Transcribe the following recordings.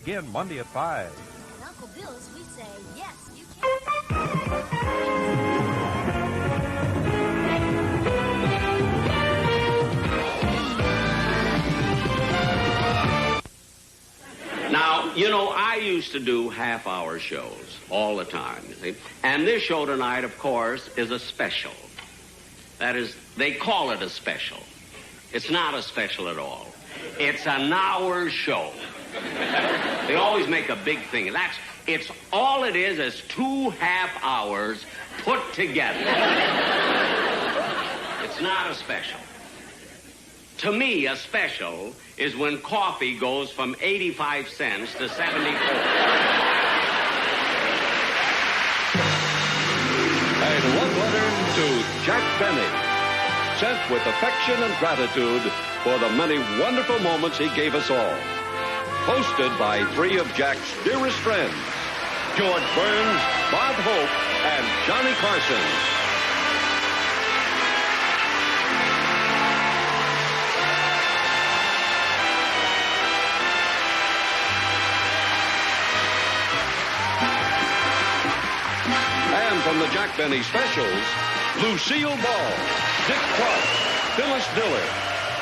begin Monday at 5. And Uncle Bill's, we say, yes, you can. Now, you know, I used to do half-hour shows all the time, you see. And this show tonight, of course, is a special. That is, they call it a special. It's not a special at all. It's an hour show. They always make a big thing. It's all it is 2 half hours put together. It's not a special. To me, a special is when coffee goes from 85 cents to 74. And one letter to Jack Benny, sent with affection and gratitude for the many wonderful moments he gave us all. Hosted by 3 of Jack's dearest friends, George Burns, Bob Hope, and Johnny Carson. And from the Jack Benny specials, Lucille Ball, Dick Clark, Phyllis Diller,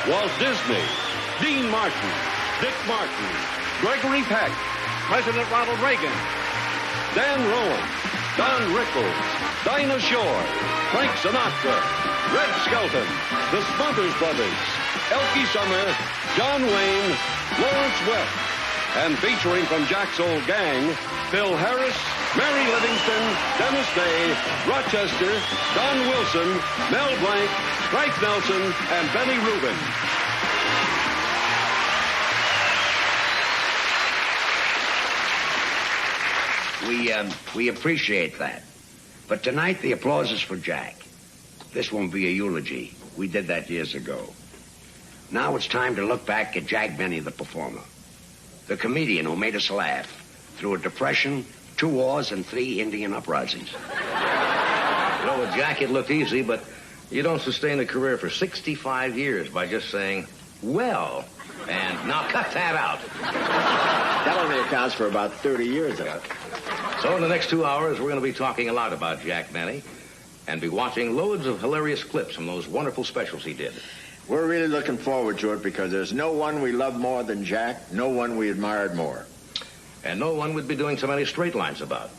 Walt Disney, Dean Martin, Dick Martin, Gregory Peck, President Ronald Reagan, Dan Rowan, Don Rickles, Dinah Shore, Frank Sinatra, Red Skelton, the Smothers Brothers, Elkie Summer, John Wayne, Lawrence Welk, and featuring from Jack's old gang, Phil Harris, Mary Livingston, Dennis Day, Rochester, Don Wilson, Mel Blanc, Frank Nelson, and Benny Rubin. We appreciate that. But tonight, the applause is for Jack. This won't be a eulogy. We did that years ago. Now it's time to look back at Jack Benny, the performer. The comedian who made us laugh through a depression, 2 wars, and 3 Indian uprisings. You know, with Jack, it looked easy, but you don't sustain a career for 65 years by just saying, well, and now cut that out. That only accounts for about 30 years of it. So in the next 2 hours, we're going to be talking a lot about Jack Benny and be watching loads of hilarious clips from those wonderful specials he did. We're really looking forward to it because there's no one we love more than Jack, no one we admired more. And no one would be doing so many straight lines about.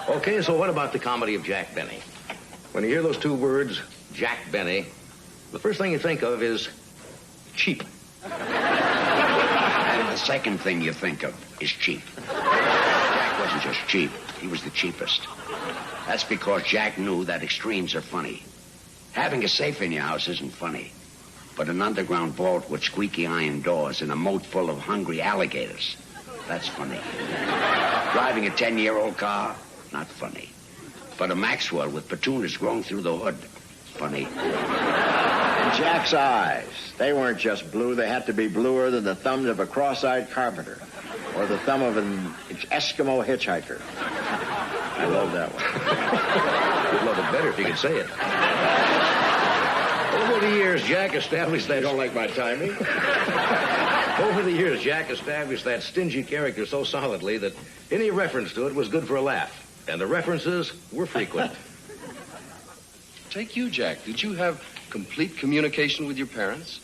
Okay, so what about the comedy of Jack Benny? When you hear those 2 words, Jack Benny, the first thing you think of is cheap. And the second thing you think of is cheap. Jack wasn't just cheap. He was the cheapest. That's because Jack knew that extremes are funny. Having a safe in your house isn't funny. But an underground vault with squeaky iron doors and a moat full of hungry alligators, that's funny. Driving a 10-year-old car, not funny. But a Maxwell with petunias growing through the hood, funny. And Jack's eyes, they weren't just blue. They had to be bluer than the thumbs of a cross-eyed carpenter or the thumb of an Eskimo hitchhiker. I love that one. You'd love it better if you could say it. Over the years, Jack established that... You don't like my timing? Over the years, Jack established that stingy character so solidly that any reference to it was good for a laugh. And the references were frequent. Take you, Jack. Did you have complete communication with your parents?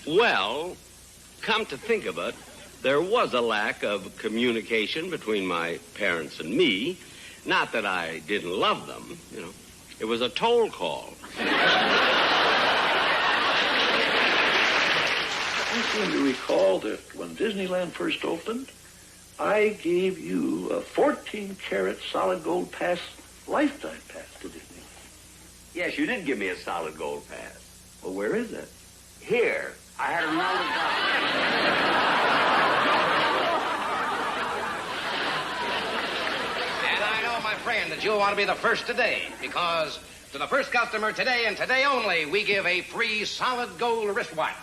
Well, come to think of it, there was a lack of communication between my parents and me. Not that I didn't love them, you know. It was a toll call. I seem to recall that when Disneyland first opened, I gave you a 14-karat solid gold pass, lifetime pass to Disneyland. Yes, you did give me a solid gold pass. Well, where is it? Here, I had it rounded down. And I know, my friend, that you'll want to be the first today, because to the first customer today and today only, we give a free solid gold wristwatch.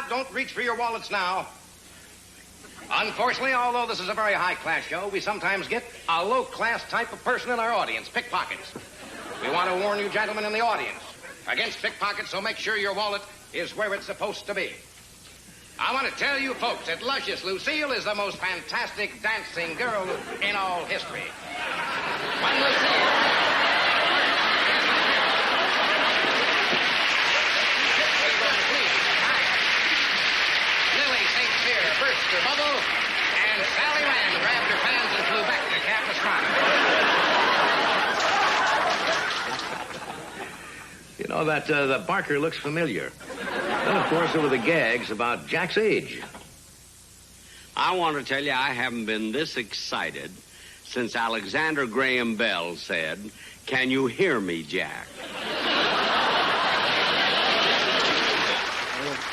Don't reach for your wallets now. Unfortunately, although this is a very high-class show, we sometimes get a low-class type of person in our audience, pickpockets. We want to warn you gentlemen in the audience against pickpockets, so make sure your wallet is where it's supposed to be. I want to tell you folks that Luscious Lucille is the most fantastic dancing girl in all history. When Lucille... Lily St. Cyr burst her bubble, and Sally Rand grabbed her fans and flew back to Capistrano. You know, that Barker looks familiar. Then, of course, there were the gags about Jack's age. I want to tell you I haven't been this excited since Alexander Graham Bell said, "Can you hear me, Jack?"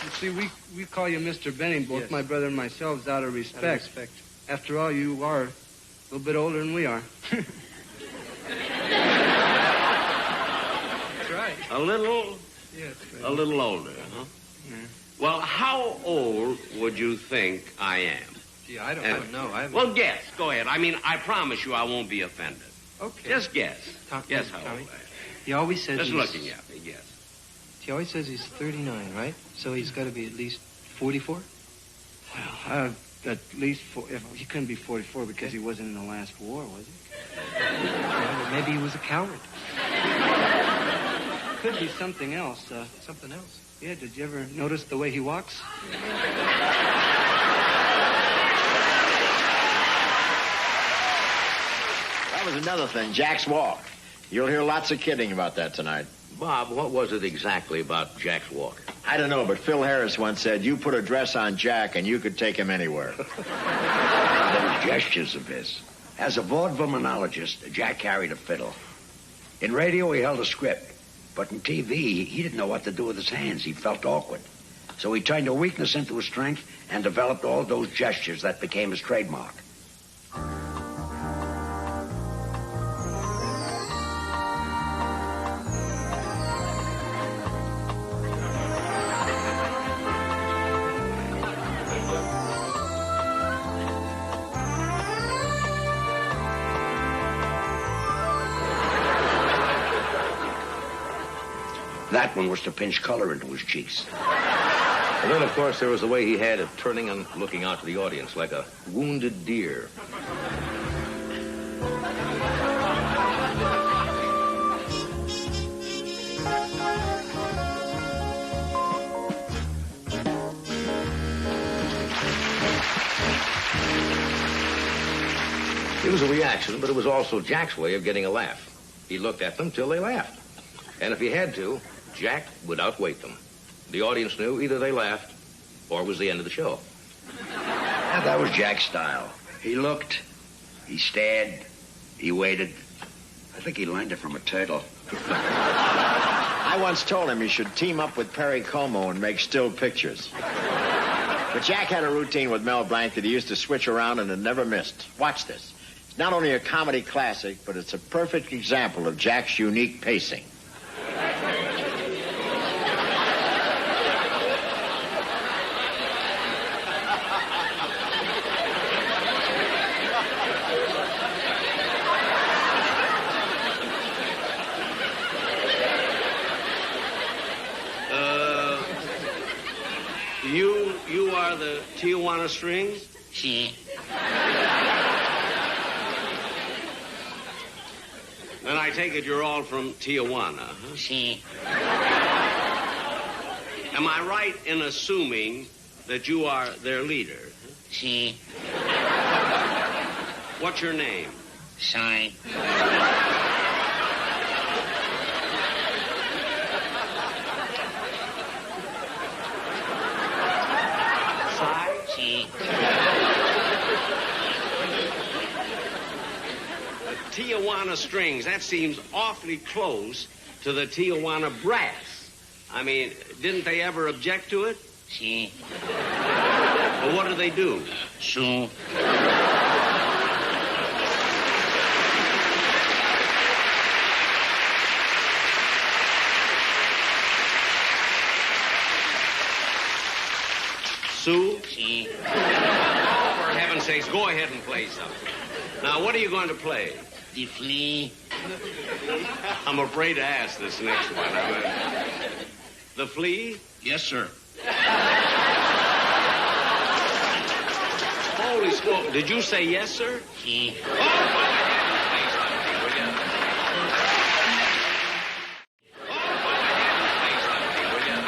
You see, we call you Mr. Benning, both my brother and myself, out of respect. After all, you are a little bit older than we are. That's right. A little older, huh? Yeah. Well, how old would you think I am? Gee, I don't know. Well, guess. Go ahead. I mean, I promise you I won't be offended. Okay. Just guess. Guess how Tommy, old I am. he always says Just looking at me, guess. He always says he's 39, right? So he's got to be at least 44? Well, at least he couldn't be 44 because he wasn't in the last war, was he? Well, maybe he was a coward. Could be something else. Something else? Yeah, did you ever notice the way he walks? That was another thing, Jack's walk. You'll hear lots of kidding about that tonight. Bob, what was it exactly about Jack's walk? I don't know, but Phil Harris once said, you put a dress on Jack and you could take him anywhere. Those gestures of his. As a vaudeville monologist, Jack carried a fiddle. In radio, he held a script. But in TV, he didn't know what to do with his hands. He felt awkward. So he turned a weakness into a strength and developed all those gestures that became his trademark. That one was to pinch color into his cheeks. And then, of course, there was the way he had of turning and looking out to the audience like a wounded deer. It was a reaction, but it was also Jack's way of getting a laugh. He looked at them till they laughed. And if he had to, Jack would outweight them. The audience knew either they laughed or it was the end of the show. Yeah, that was Jack's style. He looked, he stared, he waited. I think he learned it from a turtle. I once told him he should team up with Perry Como and make still pictures. But Jack had a routine with Mel Blanc that he used to switch around and it never missed. Watch this. It's not only a comedy classic, but it's a perfect example of Jack's unique pacing. You are the Tijuana Strings? Si. Then I take it you're all from Tijuana, huh? Si. Am I right in assuming that you are their leader? Si. What's your name? Si. Si. Tijuana Strings, that seems awfully close to the Tijuana Brass. I mean, didn't they ever object to it? Si. Well, what do they do? Su. Sue? Si. For heaven's sakes, go ahead and play something. Now, what are you going to play? The flea. I'm afraid to ask this next one. The flea? Yes, sir. Whoa, did you say yes, sir? He. Oh, go ahead and say something, will you? Oh, go ahead and say something, will you?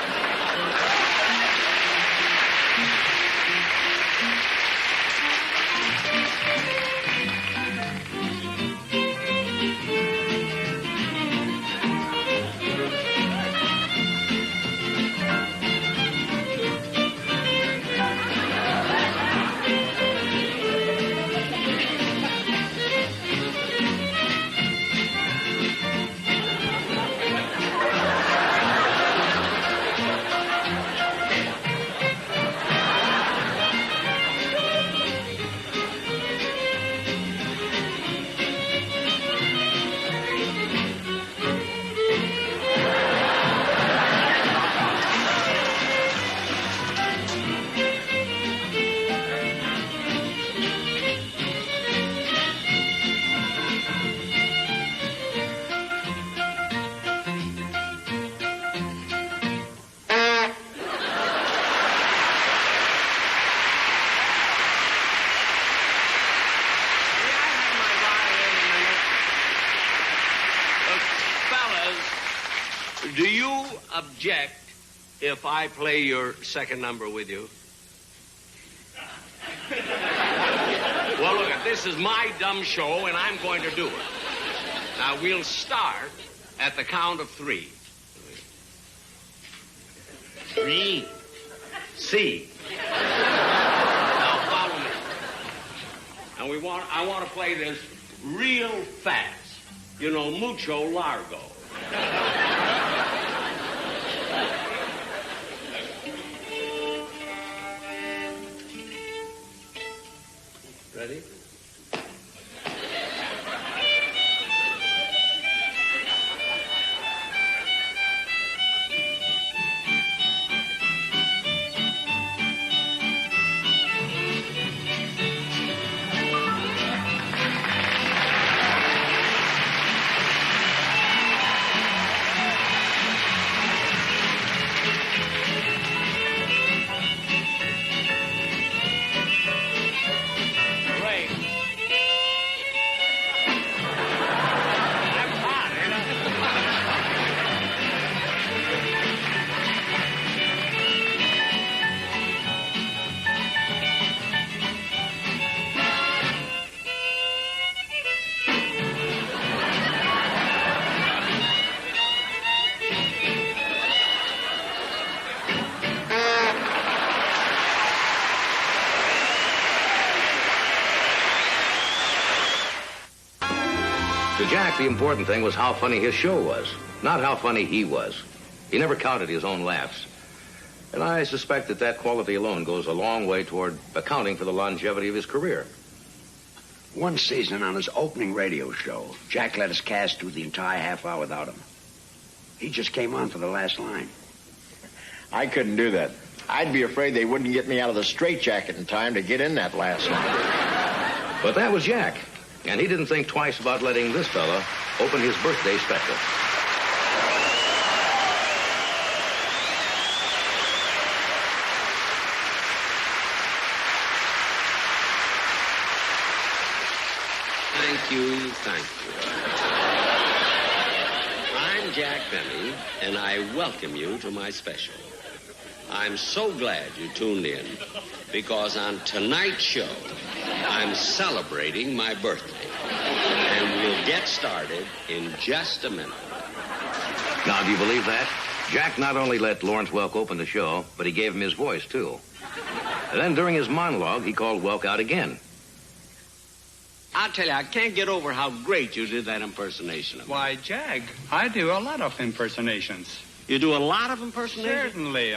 Do you object if I play your second number with you? Well, look, this is my dumb show, and I'm going to do it. Now, we'll start at the count of 3. 3. C. Now, follow me. And I want to play this real fast. You know, mucho largo. Ready? To Jack, the important thing was how funny his show was, not how funny he was. He never counted his own laughs. And I suspect that quality alone goes a long way toward accounting for the longevity of his career. One season on his opening radio show, Jack let us cast through the entire half hour without him. He just came on for the last line. I couldn't do that. I'd be afraid they wouldn't get me out of the straitjacket in time to get in that last line. But that was Jack, and he didn't think twice about letting this fella open his birthday special. Thank you, thank you. I'm Jack Benny, and I welcome you to my special. I'm so glad you tuned in, because on tonight's show, I'm celebrating my birthday. And we'll get started in just a minute. Now, do you believe that? Jack not only let Lawrence Welk open the show, but he gave him his voice, too. And then during his monologue, he called Welk out again. I'll tell you, I can't get over how great you did that impersonation of me. Why, Jack, I do a lot of impersonations. You do a lot of impersonations? Certainly.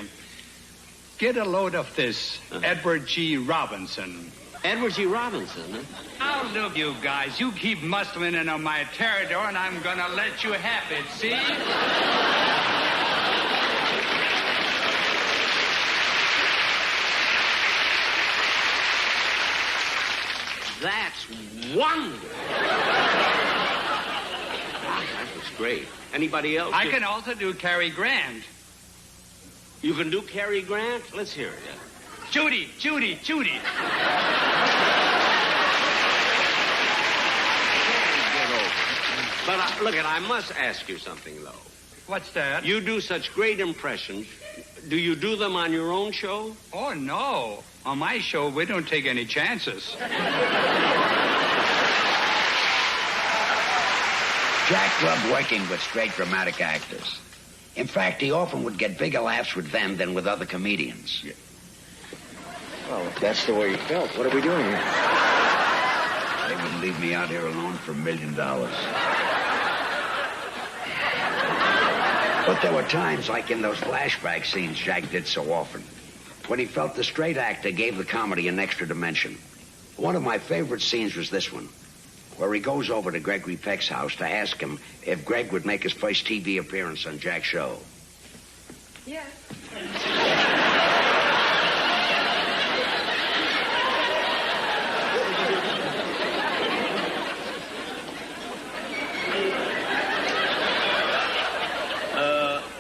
Get a load of this, Edward G. Robinson. Edward G. Robinson, huh? Now, look, you guys, you keep muscling in on my territory, and I'm gonna let you have it, see? That's wonderful. Wow, that was great. Anybody else? I can also do Cary Grant. You can do Cary Grant? Let's hear it. Judy, Judy, Judy. But I must ask you something, though. What's that? You do such great impressions. Do you do them on your own show? Oh, no. On my show, we don't take any chances. Jack loved working with straight dramatic actors. In fact, he often would get bigger laughs with them than with other comedians. Well, if that's the way you felt, what are we doing here? They wouldn't leave me out here alone for $1 million. But there were times, like in those flashback scenes Jack did so often, when he felt the straight actor gave the comedy an extra dimension. One of my favorite scenes was this one, where he goes over to Gregory Peck's house to ask him if Greg would make his first TV appearance on Jack's show. Yeah.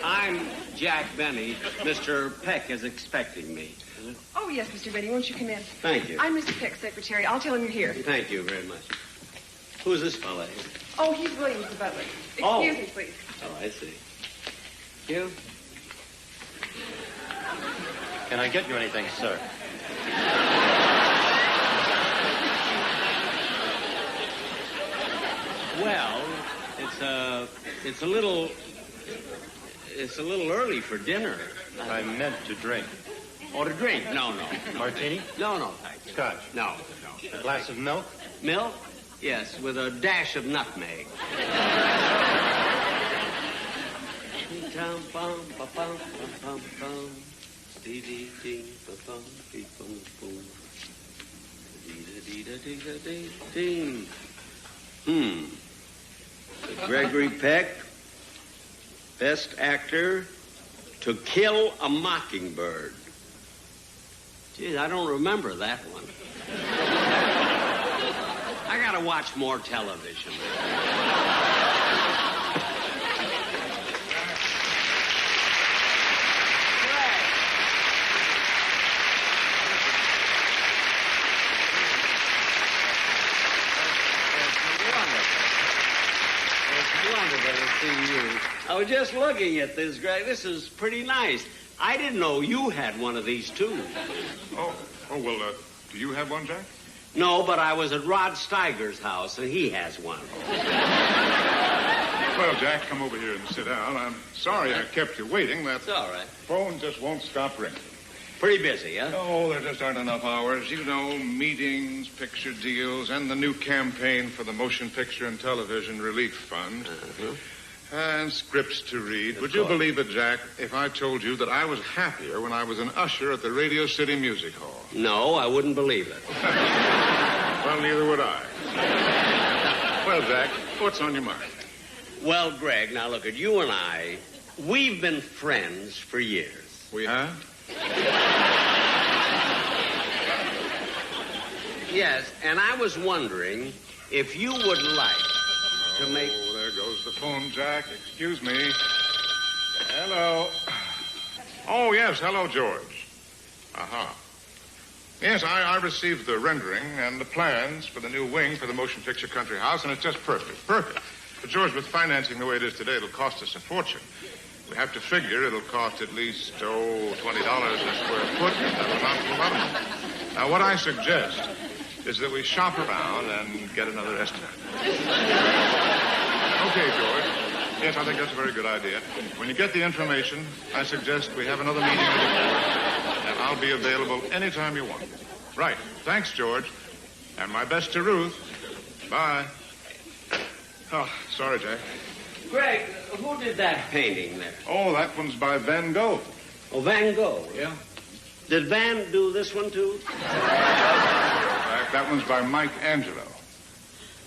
I'm Jack Benny. Mr. Peck is expecting me. Oh, yes, Mr. Benny. Won't you come in? Thank you. I'm Mr. Peck's secretary. I'll tell him you're here. Thank you very much. Who's this fella here? Oh, he's Williams, the butler. Oh. Excuse me, please. Oh, I see. You? Can I get you anything, sir? Well, it's a little early for dinner. I meant to drink. Oh, to drink? No. Martini? No, thank you. Scotch? No. A glass of milk? Milk? Yes, with a dash of nutmeg. Gregory Peck, best actor, To Kill a Mockingbird. Geez, I don't remember that one. I gotta watch more television. I was just looking at this, Greg. This is pretty nice. I didn't know you had one of these, too. Oh, well, do you have one, Jack? No, but I was at Rod Steiger's house, and he has one. Well, Jack, come over here and sit down. I'm sorry I kept you waiting. It's all right. Phone just won't stop ringing. Pretty busy, huh? Oh, there just aren't enough hours. You know, meetings, picture deals, and the new campaign for the Motion Picture and Television Relief Fund. Uh-huh. And scripts to read. Would you believe it, Jack, if I told you that I was happier when I was an usher at the Radio City Music Hall? No, I wouldn't believe it. Well, neither would I. Well, Jack, what's on your mind? Well, Greg, now look at you and I. We've been friends for years. We have? Yes, and I was wondering if you would like to make... Oh, there goes the phone, Jack. Excuse me. Hello. Oh, yes. Hello, George. Aha. Yes, I received the rendering and the plans for the new wing for the Motion Picture Country House, and it's just perfect. Perfect. But, George, with financing the way it is today, it'll cost us a fortune. We have to figure it'll cost at least, $20 a square foot, and that'll amount to a lot of money. Now, what I suggest is that we shop around and get another estimate. Okay, George. Yes, I think that's a very good idea. When you get the information, I suggest we have another meeting with the board, and I'll be available anytime you want. Right. Thanks, George. And my best to Ruth. Bye. Oh, sorry, Jack. Greg, who did that painting there? Oh, that one's by Van Gogh. Oh, Van Gogh, yeah? Did Van do this one, too? That one's by Mike Angelo.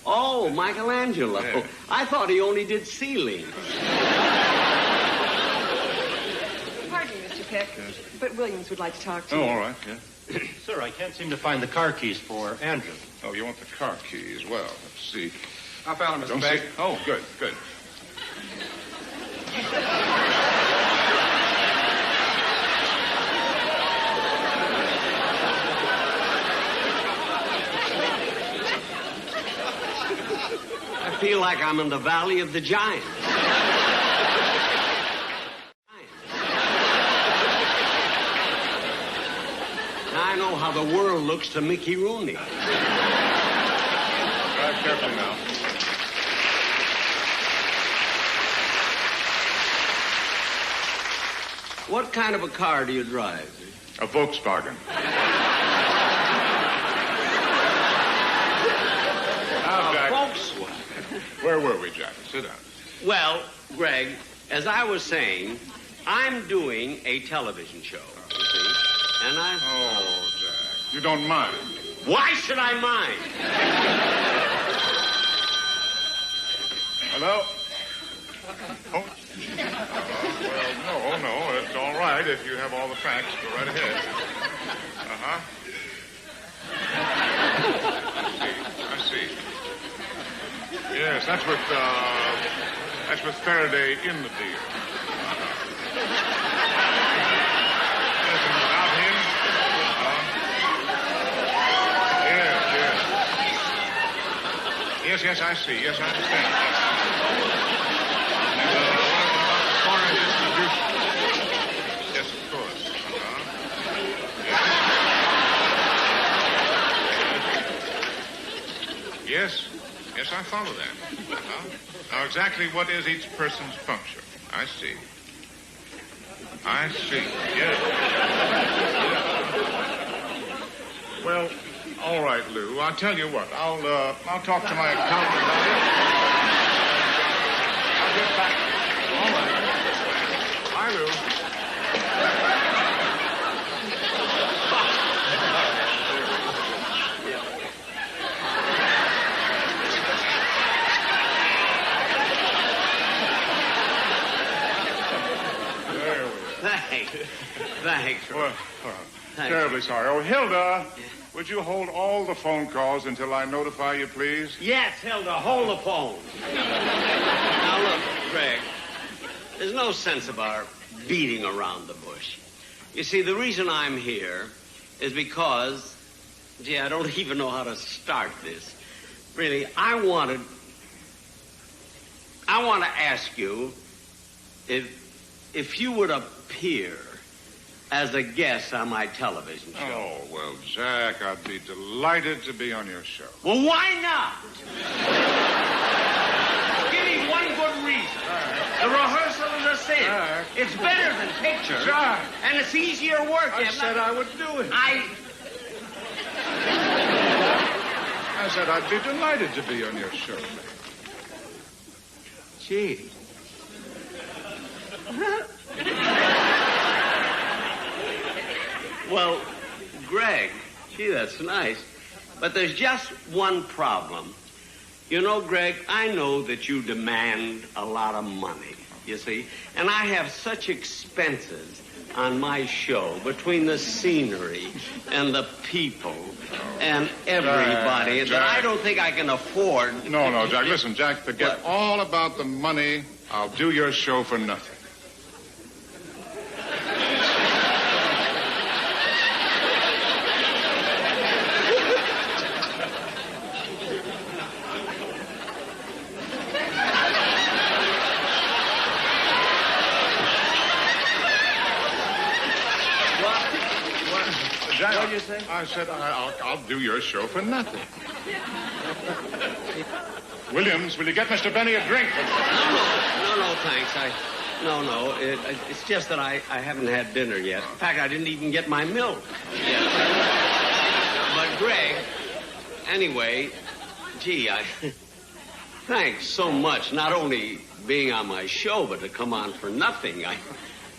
Oh, Michelangelo. Yeah. I thought he only did ceilings. Pardon me, Mr. Peck, but Williams would like to talk to you. Oh, all right, yeah. Sir, I can't seem to find the car keys for Andrew. Oh, you want the car keys? Well, let's see. I found him, Mr. Don't Peck. see. Oh, good, good. feel like I'm in the Valley of the Giants. Now I know how the world looks to Mickey Rooney. Drive carefully now. What kind of a car do you drive? A Volkswagen. Now, Jack. Volkswagen. Where were we, Jack? Sit down. Well, Greg, as I was saying, I'm doing a television show, you see, and I... Oh, Jack. You don't mind? Why should I mind? Hello? Oh. Well, no, it's all right if you have all the facts. Go right ahead. Uh-huh. I see. Yes, that's with Faraday in the deal. Yes, and without him, yes, I see. Yes, I understand. Foreign distribution. Yes, of course. Yes, I follow that. Now, exactly what is each person's function? I see. Yes. Well, all right, Lou. I'll tell you what. I'll talk to my accountant about it. I'll get back. All right. Bye, Lou. Thanks. Well, terribly sorry. Oh, Hilda, would you hold all the phone calls until I notify you, please? Yes, Hilda, hold the phone. Now, look, Greg, there's no sense of our beating around the bush. You see, the reason I'm here is because, I don't even know how to start this. Really, I want to ask you if you would appear as a guest on my television show. Oh, well, Jack, I'd be delighted to be on your show. Well, why not? Give me one good reason. The rehearsal is a sin. Jack. It's better than pictures. Jack. And it's easier work. I said I would do it. I said I'd be delighted to be on your show. Gee. Well, Greg, gee, that's nice. But there's just one problem. You know, Greg, I know that you demand a lot of money, you see. And I have such expenses on my show between the scenery and the people and everybody that I don't think I can afford. No, Jack. Listen, Jack, forget all about the money. I'll do your show for nothing. Jack, what did you say? I said I'll do your show for nothing. Williams, will you get Mr. Benny a drink? No, thanks. It's just that I haven't had dinner yet. In fact, I didn't even get my milk yet. But, Greg, anyway, thanks so much. Not only being on my show, but to come on for nothing.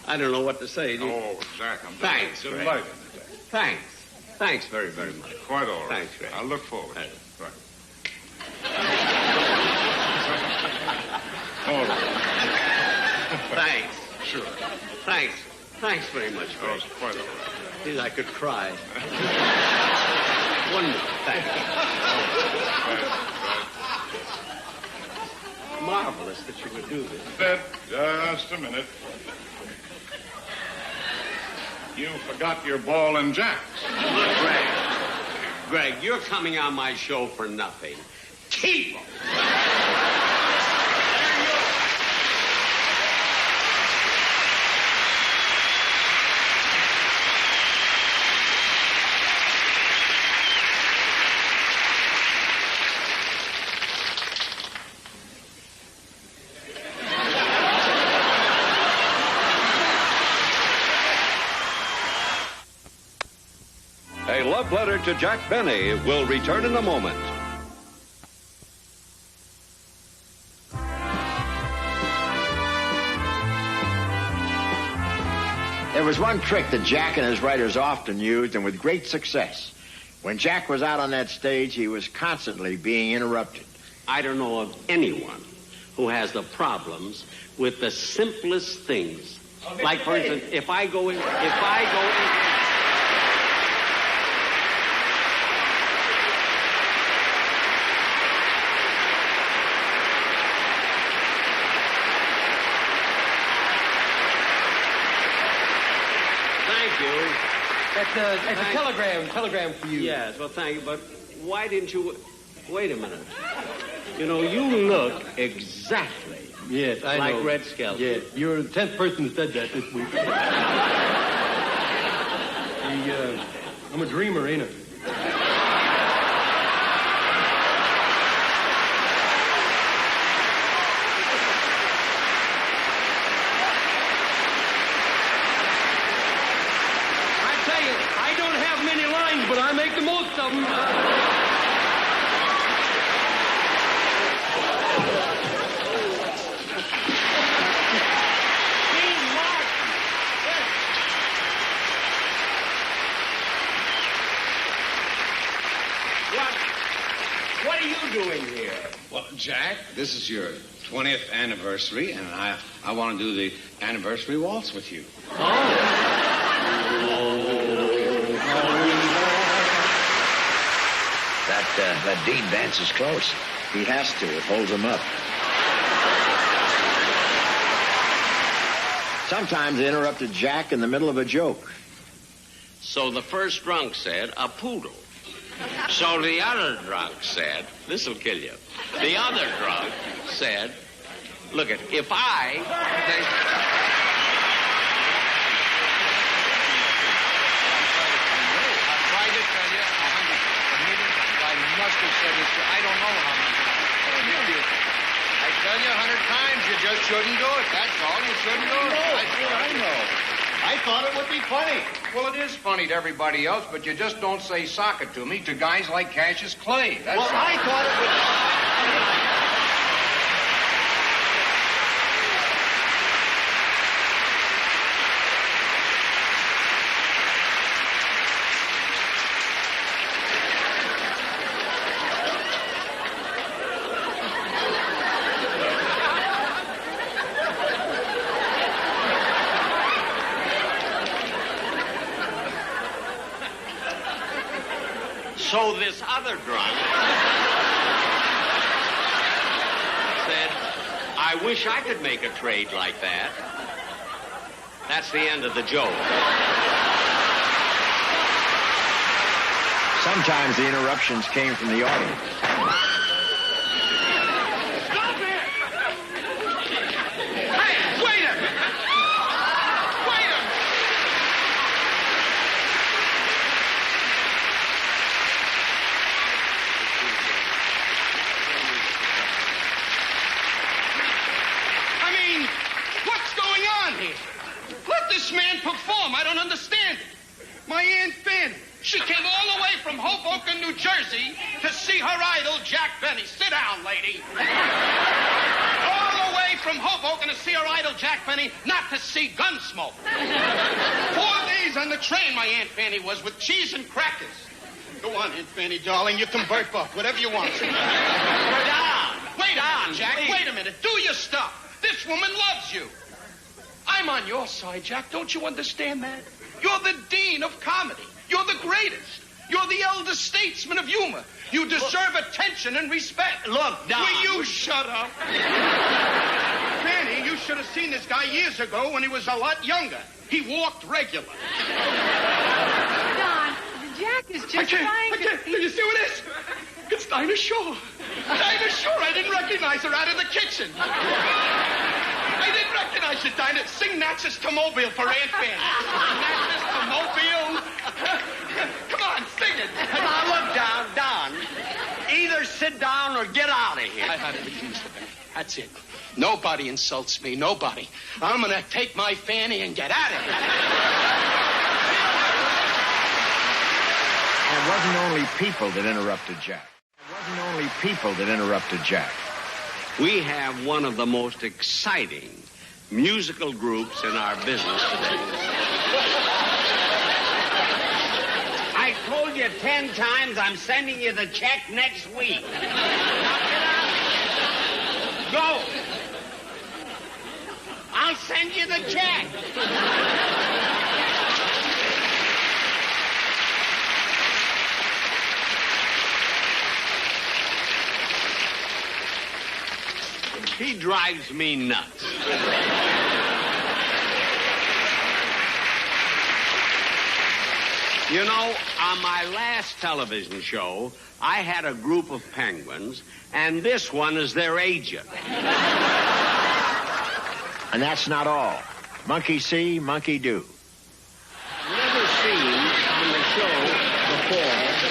I don't know what to say. Oh, Jack, I'm thanks, delighted. Greg. Thanks. Thanks very, very much. Quite all right. Thanks, Greg. I'll look forward to it. Right. All right. Thanks. Sure. Thanks. Thanks very much, Oh, Greg. it's quite all right. Geez, I could cry. One minute. Thanks. Marvelous that you would do this. Just a minute. You forgot your ball and jacks. Look, Greg, you're coming on my show for nothing. Keep 'em. A Love Letter to Jack Benny will return in a moment. There was one trick that Jack and his writers often used, and with great success. When Jack was out on that stage, he was constantly being interrupted. I don't know of anyone who has the problems with the simplest things. Like, for instance, if I go in... That's a telegram for you. Yes, well, thank you, but why didn't you... Wait a minute. You know, you look exactly Yes, I know. like Red Skelton. Yes, you're the 10th person who said that this week. I'm a dreamer, ain't I? I don't have many lines, but I make the most of them. What are you doing here? Well, Jack, this is your 20th anniversary, and I want to do the anniversary waltz with you. That Dean dance is close. He has to. It holds him up. Sometimes they interrupted Jack in the middle of a joke. So the first drunk said, a poodle. So the other drunk said, this'll kill you. The other drunk said, look it, if I... Must have said this. I don't know how many. I tell you 100 times, you just shouldn't do it. That's all. You shouldn't do it. I know. I thought it would be funny. Well, it is funny to everybody else, but you just don't say sock it to me to guys like Cassius Clay. That's all. I thought it would. So this other drunk said, I wish I could make a trade like that. That's the end of the joke. Sometimes the interruptions came from the audience. Stop it! Hey, wait a minute! Wait a minute! I mean, what's going on here? Let this man perform. I don't understand it. My Aunt Fanny, she came all the way from Hoboken, New Jersey, to see her idol, Jack Benny. Sit down, lady. All the way from Hoboken to see her idol, Jack Benny, not to see Gunsmoke. 4 days on the train, my Aunt Fanny was, with cheese and crackers. Go on, Aunt Fanny, darling. You can burp up, whatever you want. Wait on, Jack. Please. Wait a minute. Do your stuff. This woman loves you. I'm on your side, Jack. Don't you understand that? You're the dean of comedy. You're the greatest. You're the elder statesman of humor. You deserve attention and respect. Look, Don. Will you shut up? Fanny, you should have seen this guy years ago when he was a lot younger. He walked regular. Don, Jack is just trying to... You see what it is? It's Dinah Shore. Dinah Shore. I didn't recognize her out of the kitchen. I didn't recognize you, Dinah. Sing Natchez to Mobile for Aunt Fanny. Natchez to Mobile. Come on, sing it. Now, look, Don. Either sit down or get out of here. I had it against the back. That's it. Nobody insults me. Nobody. I'm going to take my Fanny and get out of here. It wasn't only people that interrupted Jack. We have one of the most exciting musical groups in our business today. I told you 10 times I'm sending you the check next week. Now get out. Go. I'll send you the check. He drives me nuts. You know, on my last television show, I had a group of penguins, and this one is their agent. And that's not all. Monkey see, monkey do. Never seen on the show before that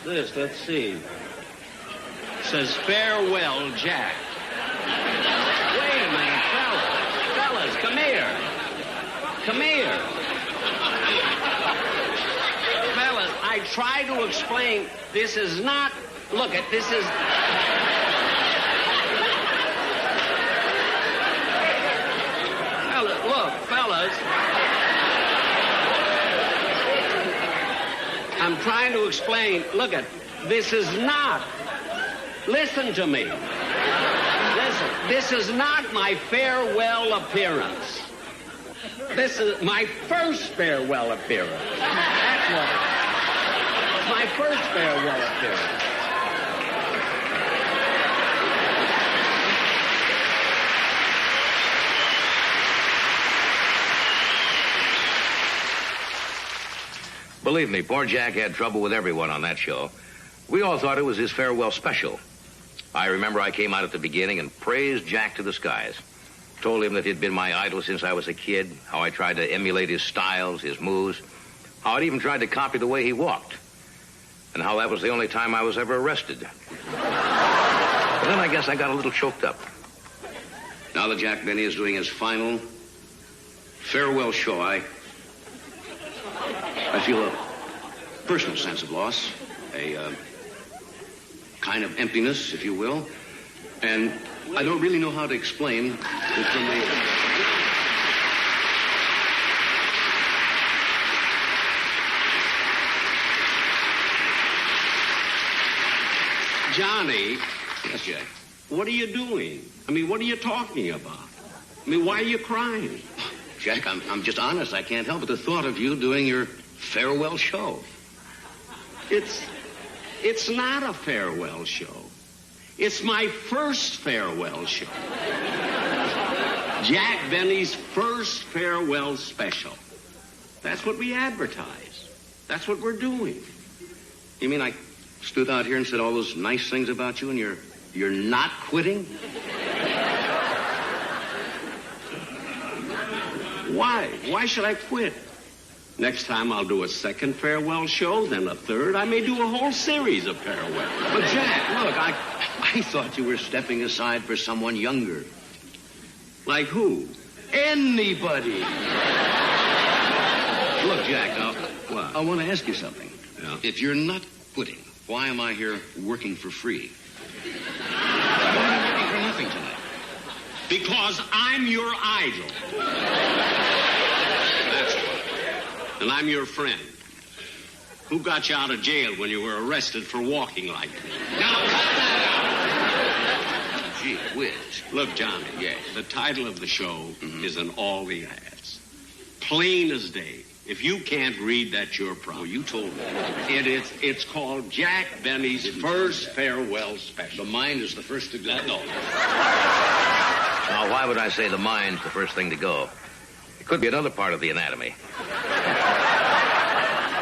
What's this? Let's see. It says, farewell, Jack. Wait a minute, fellas, come here. Fellas, I try to explain, this is not, look at, this is... Fellas. I'm trying to explain, look at, this is not, listen to me. This is not my farewell appearance. This is my first farewell appearance. That's what it is. My first farewell appearance. Believe me, poor Jack had trouble with everyone on that show. We all thought it was his farewell special. I remember I came out at the beginning and praised Jack to the skies. Told him that he'd been my idol since I was a kid, how I tried to emulate his styles, his moves, how I'd even tried to copy the way he walked, and how that was the only time I was ever arrested. But then I guess I got a little choked up. Now that Jack Benny is doing his final farewell show, I feel a personal sense of loss, a kind of emptiness, if you will, and I don't really know how to explain it from the... Johnny. Yes, Jack? What are you doing? I mean, what are you talking about? I mean, why are you crying? Jack, I'm just honest. I can't help but the thought of you doing your farewell show. It's not a farewell show. It's my first farewell show. Jack Benny's first farewell special. That's what we advertise. That's what we're doing. You mean I stood out here and said all those nice things about you and you're not quitting? Why? Why should I quit? Next time I'll do a second farewell show, then a third. I may do a whole series of farewells. But Jack, look, I thought you were stepping aside for someone younger. Like who? Anybody. Look, Jack, now, what? I want to ask you something. Yeah. If you're not quitting, why am I here working for free? Why am I working for nothing tonight? Because I'm your idol. That's why. And I'm your friend. Who got you out of jail when you were arrested for walking like me? Now, cut that out! Gee whiz. Look, Johnny. Yes. The title of the show is in all the ads. Plain as day. If you can't read, that's your problem. Well, you told me. It's called Jack Benny's first farewell special. The mind is the first to go. No. Now, why would I say the mind's the first thing to go? It could be another part of the anatomy.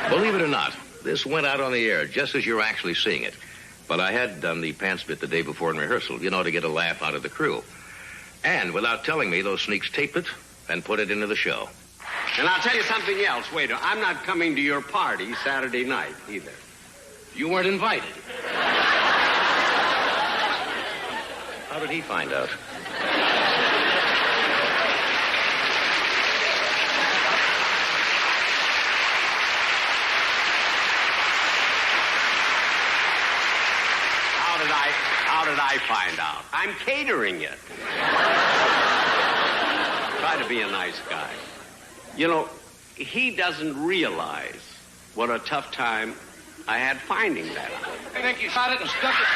Believe it or not, this went out on the air just as you're actually seeing it. But I had done the pants bit the day before in rehearsal, you know, to get a laugh out of the crew. And without telling me, those sneaks taped it and put it into the show. And I'll tell you something else, waiter. I'm not coming to your party Saturday night, either. You weren't invited. How did he find out? find out. I'm catering it. Try to be a nice guy. You know, he doesn't realize what a tough time I had finding that out. I think you shot it and stuck it.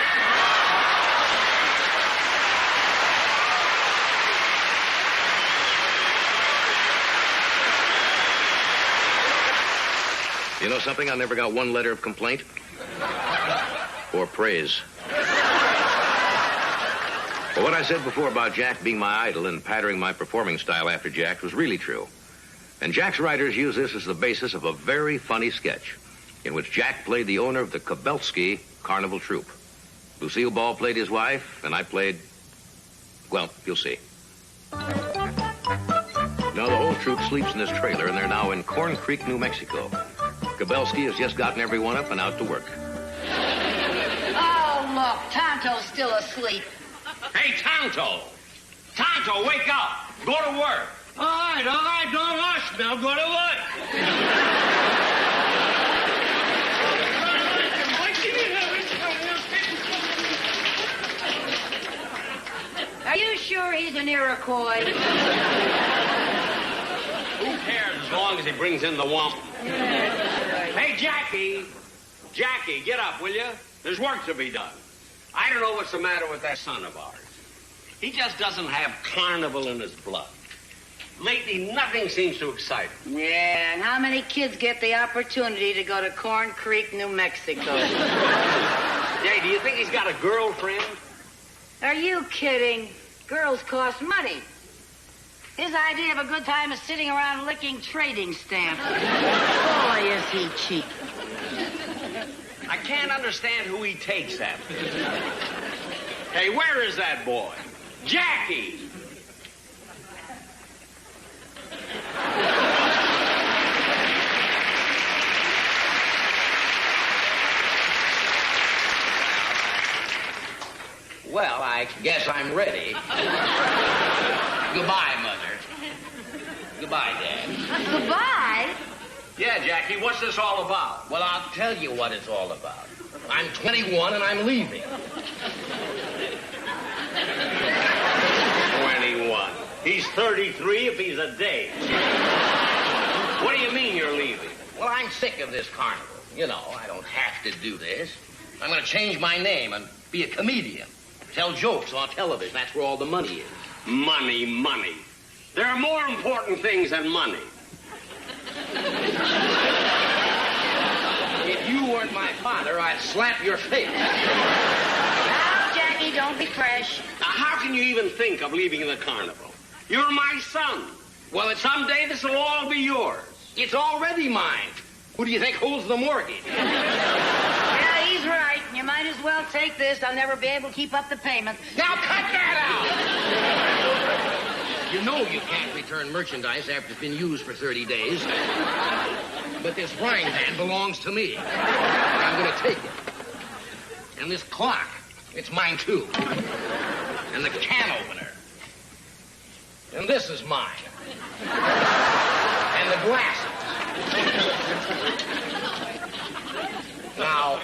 You know something? I never got one letter of complaint or praise. But what I said before about Jack being my idol and patterning my performing style after Jack was really true. And Jack's writers use this as the basis of a very funny sketch in which Jack played the owner of the Kobelsky Carnival Troupe. Lucille Ball played his wife, and I played, well, you'll see. Now the whole troupe sleeps in this trailer, and they're now in Corn Creek, New Mexico. Kobelsky has just gotten everyone up and out to work. Oh, look, Tonto's still asleep. Hey, Tonto! Tonto, wake up! Go to work! All right, don't rush me. I'll go to work. Are you sure he's an Iroquois? Who cares as long as he brings in the wump? Hey, Jackie! Jackie, get up, will you? There's work to be done. I don't know what's the matter with that son of ours. He just doesn't have carnival in his blood. Lately, nothing seems to excite him. Yeah, and how many kids get the opportunity to go to Corn Creek, New Mexico? Hey, do you think he's got a girlfriend? Are you kidding? Girls cost money. His idea of a good time is sitting around licking trading stamps. Boy, is he cheap. I can't understand who he takes after. Hey, where is that boy? Jackie! Well, I guess I'm ready. Goodbye, Mother. Goodbye, Dad. Goodbye? Yeah, Jackie, what's this all about? Well, I'll tell you what it's all about. I'm 21 and I'm leaving. 21. He's 33 if he's a day. What do you mean you're leaving? Well, I'm sick of this carnival. You know, I don't have to do this. I'm going to change my name and be a comedian. Tell jokes on television. That's where all the money is. Money, money. There are more important things than money. If you weren't my father, I'd slap your face. Now, Jackie, don't be fresh. Now, how can you even think of leaving the carnival? You're my son. Well, someday this will all be yours. It's already mine. Who do you think holds the mortgage? Yeah, he's right. You might as well take this. I'll never be able to keep up the payment. Now cut that out! You know you can't return merchandise after it's been used for 30 days. But this frying pan belongs to me. I'm going to take it. And this clock, it's mine too. And the can opener. And this is mine. And the glasses. Now,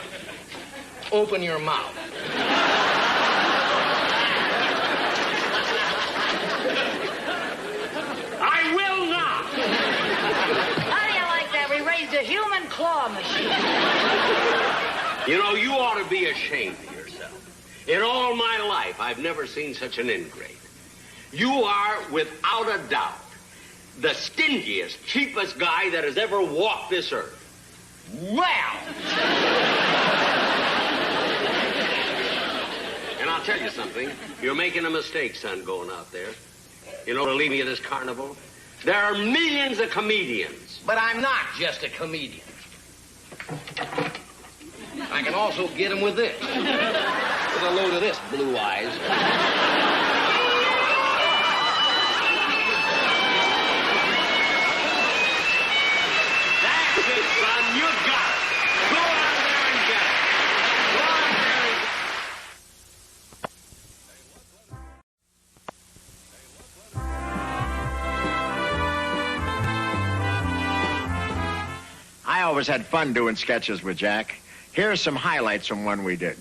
open your mouth. I will not. How do you like that? We raised a human claw machine. You know, you ought to be ashamed of yourself. In all my life, I've never seen such an ingrate. You are, without a doubt, the stingiest, cheapest guy that has ever walked this earth. Well! And I'll tell you something. You're making a mistake, son, going out there. You know, to leave me at this carnival? There are millions of comedians. But I'm not just a comedian. I can also get him with this. With a load of this, blue eyes. That's it, son. You got it. Go out there and get it. Go out there and I always had fun doing sketches with Jack. Here's some highlights from one we did.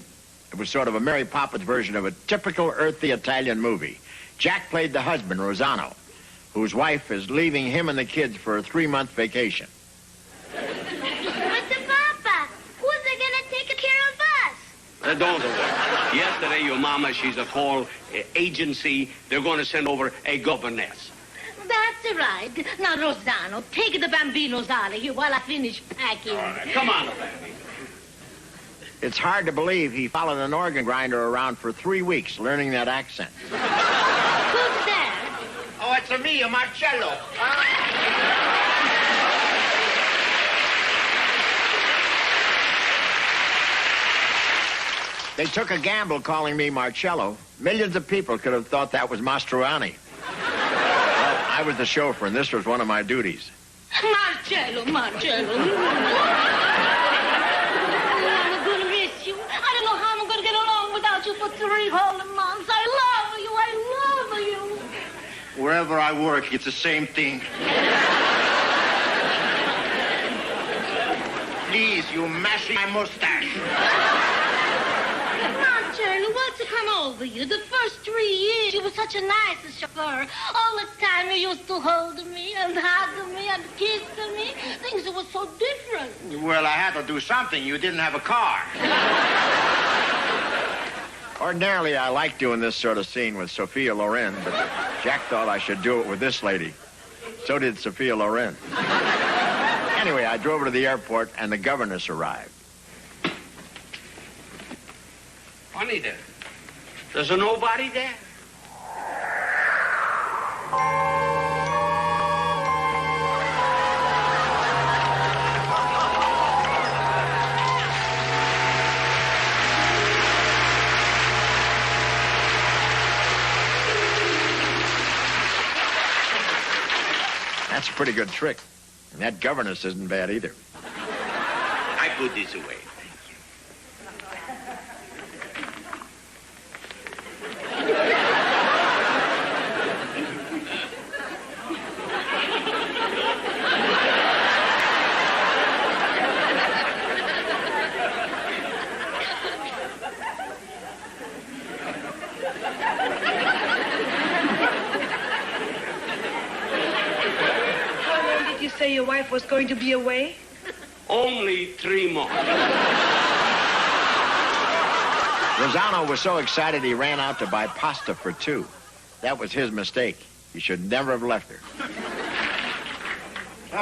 It was sort of a Mary Poppins version of a typical earthy Italian movie. Jack played the husband, Rossano, whose wife is leaving him and the kids for a 3-month vacation. But the Papa, who's going to take care of us? Don't worry. Yesterday, your mama, she's a call agency. They're going to send over a governess. That's right. Now, Rossano, take the bambinos out of here while I finish packing. All right, come on, baby. It's hard to believe he followed an organ grinder around for 3 weeks learning that accent. Who's that? Oh, it's me, Marcello. They took a gamble calling me Marcello. Millions of people could have thought that was Mastroianni. Well, I was the chauffeur, and this was one of my duties. Marcello. I'm going to miss you. I don't know how I'm going to get along without you for 3 whole months. I love you. Wherever I work, it's the same thing. Please, you mash my mustache. Marcello, what's come over you? The first 3 years, you were such a nice chauffeur. All the time you used to hold me and hug me and kiss me. Things were so different. Well, I had to do something. You didn't have a car. Ordinarily, I like doing this sort of scene with Sophia Loren, but Jack thought I should do it with this lady. So did Sophia Loren. Anyway, I drove her to the airport, and the governess arrived. Funny there. There's nobody there. That's a pretty good trick. And that governess isn't bad either. I put this away. Say your wife was going to be away? Only 3 more. Rossano was so excited he ran out to buy pasta for 2. That was his mistake. He should never have left her. It's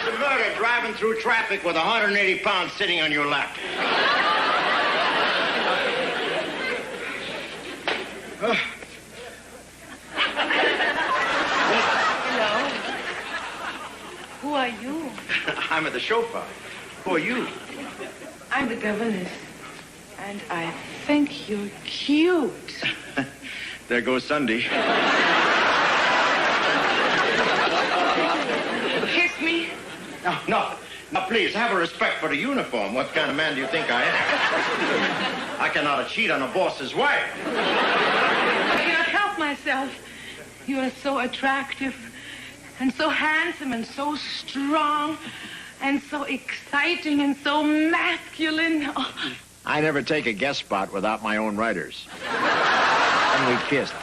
a murder driving through traffic with 180 pounds sitting on your lap. Who are you? I'm the chauffeur. Who are you? I'm the governess. And I think you're cute. There goes Sunday. Kiss me. No, please, have a respect for the uniform. What kind of man do you think I am? I cannot cheat on a boss's wife. I cannot help myself. You are so attractive and so handsome and so strong and so exciting and so masculine. Oh. I never take a guest spot without my own writers. And we kissed.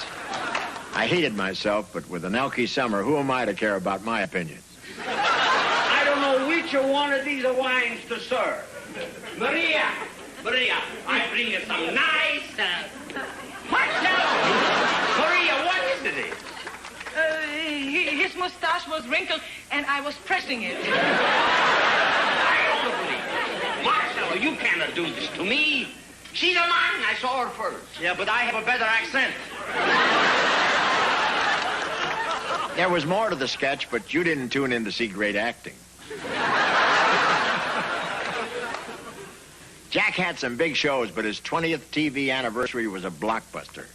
I hated myself, but with an Elkie summer, who am I to care about my opinions? I don't know which one of these wines to serve. Maria, I bring you some nice... What now? Maria, what is it? His mustache was wrinkled, and I was pressing it. Marcello, you cannot do this to me. She's a man. I saw her first. Yeah, but I have a better accent. There was more to the sketch, but you didn't tune in to see great acting. Jack had some big shows, but his 20th TV anniversary was a blockbuster.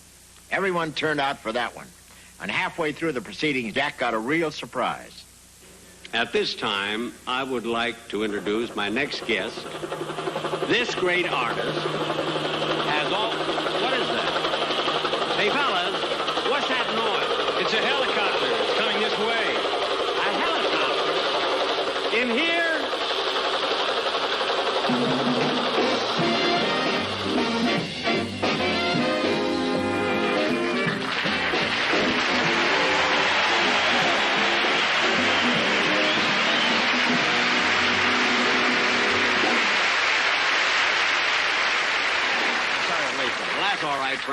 Everyone turned out for that one. And halfway through the proceedings, Jack got a real surprise. At this time, I would like to introduce my next guest. This great artist has all... What is that? Hey, fellas, what's that noise? It's a helicopter. It's coming this way. A helicopter? In here?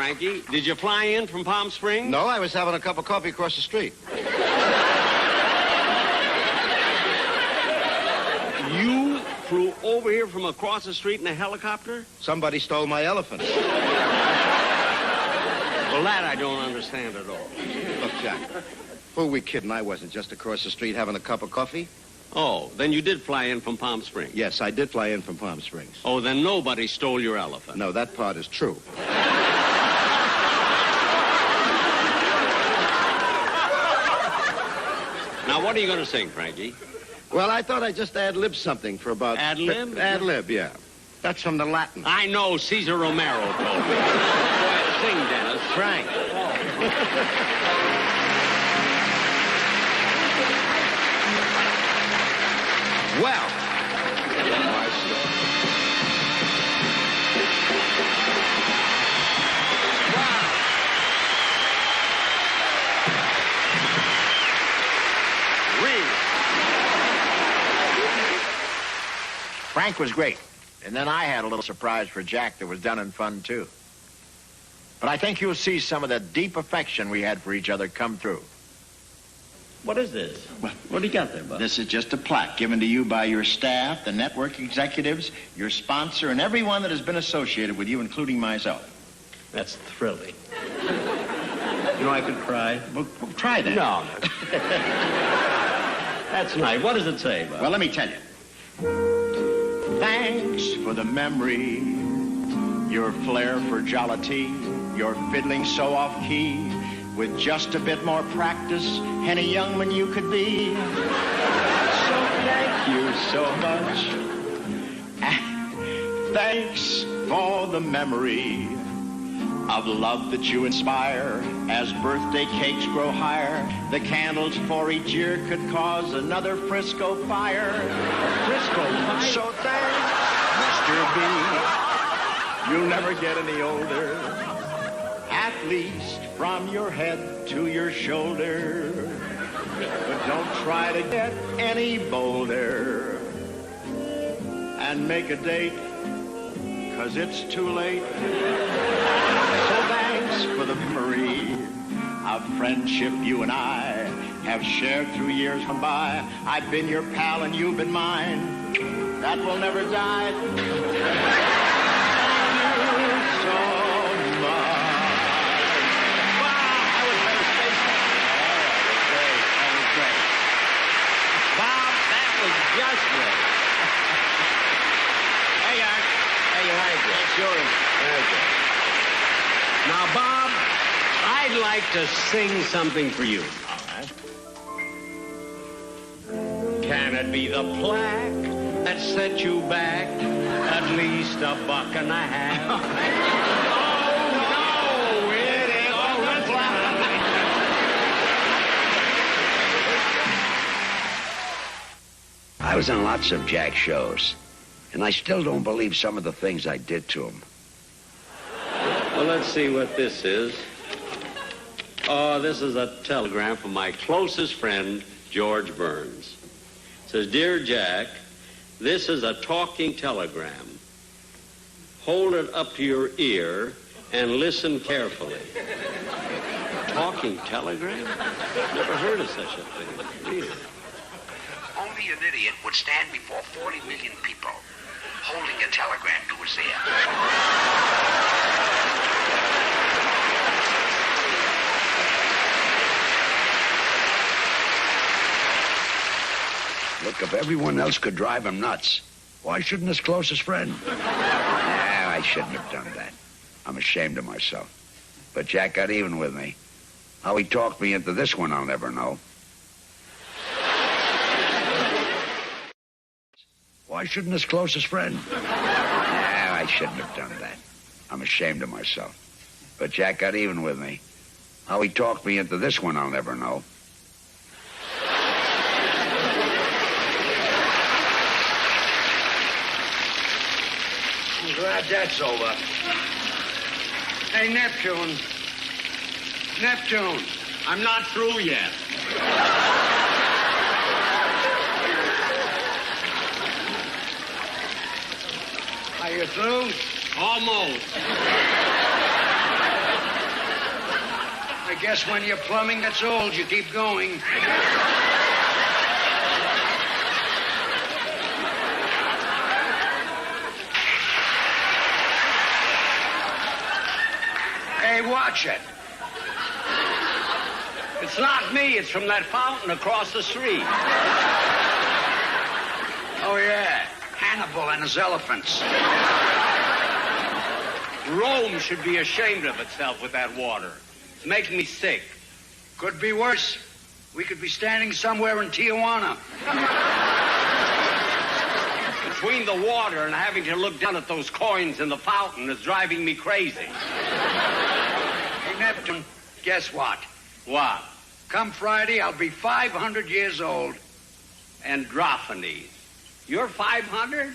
Frankie. Did you fly in from Palm Springs? No, I was having a cup of coffee across the street. You flew over here from across the street in a helicopter? Somebody stole my elephant. Well, that I don't understand at all. Look, Jack, who are we kidding? I wasn't just across the street having a cup of coffee. Oh, then you did fly in from Palm Springs? Yes, I did fly in from Palm Springs. Oh, then nobody stole your elephant. No, that part is true. Now, what are you going to sing, Frankie? Well, I thought I'd just ad-lib something for about... Ad-lib? Ad-lib, yeah. That's from the Latin. I know. Cesar Romero told me. Go ahead, sing, Dennis. Frank. Well, my story. Frank was great. And then I had a little surprise for Jack that was done in fun, too. But I think you'll see some of the deep affection we had for each other come through. What is this? What do you got there, Bud? This is just a plaque given to you by your staff, the network executives, your sponsor, and everyone that has been associated with you, including myself. That's thrilling. You know, I could cry. Well, try that. No. That's nice. What does it say, Bud? Well, let me tell you. Thanks for the memory, your flair for jollity, your fiddling so off-key. With just a bit more practice, any young man you could be. So thank you so much. Thanks for the memory of love that you inspire. As birthday cakes grow higher, the candles for each year could cause another Frisco fire. Frisco fire. So thanks, Mr. B. You'll never get any older. At least from your head to your shoulder. But don't try to get any bolder. And make a date, 'cause it's too late. So thanks for the memory of friendship you and I have shared through years gone by. I've been your pal and you've been mine. That will never die. Thank you so much. Just great. Hey, Art. Hey, thank you. Sure. Thank you. Now, Bob, I'd like to sing something for you. All right. Can it be the plaque that set you back at least $1.50? Oh, no, it is the plaque. I was on lots of Jack shows, and I still don't believe some of the things I did to him. Well, let's see what this is. Oh, this is a telegram from my closest friend, George Burns. It says, Dear Jack, this is a talking telegram. Hold it up to your ear and listen carefully. Talking telegram? Never heard of such a thing. Really? Only an idiot would stand before 40 million people holding a telegram to his ear. Look, if everyone else could drive him nuts, why shouldn't his closest friend? I shouldn't have done that. I'm ashamed of myself. But Jack got even with me. How he talked me into this one, I'll never know. Why shouldn't his closest friend? I shouldn't have done that. I'm ashamed of myself. But Jack got even with me. How he talked me into this one, I'll never know. I'm glad that's over. Hey, Neptune. Neptune, I'm not through yet. Are you through? Almost. I guess when your plumbing gets old, you keep going. Hey, watch it. It's not me. It's from that fountain across the street. Oh, yeah. Hannibal and his elephants. Rome should be ashamed of itself with that water. It's making me sick. Could be worse. We could be standing somewhere in Tijuana. Between the water and having to look down at those coins in the fountain is driving me crazy. Hey, Neptune, guess what? What? Come Friday, I'll be 500 years old. Androphanes. You're 500?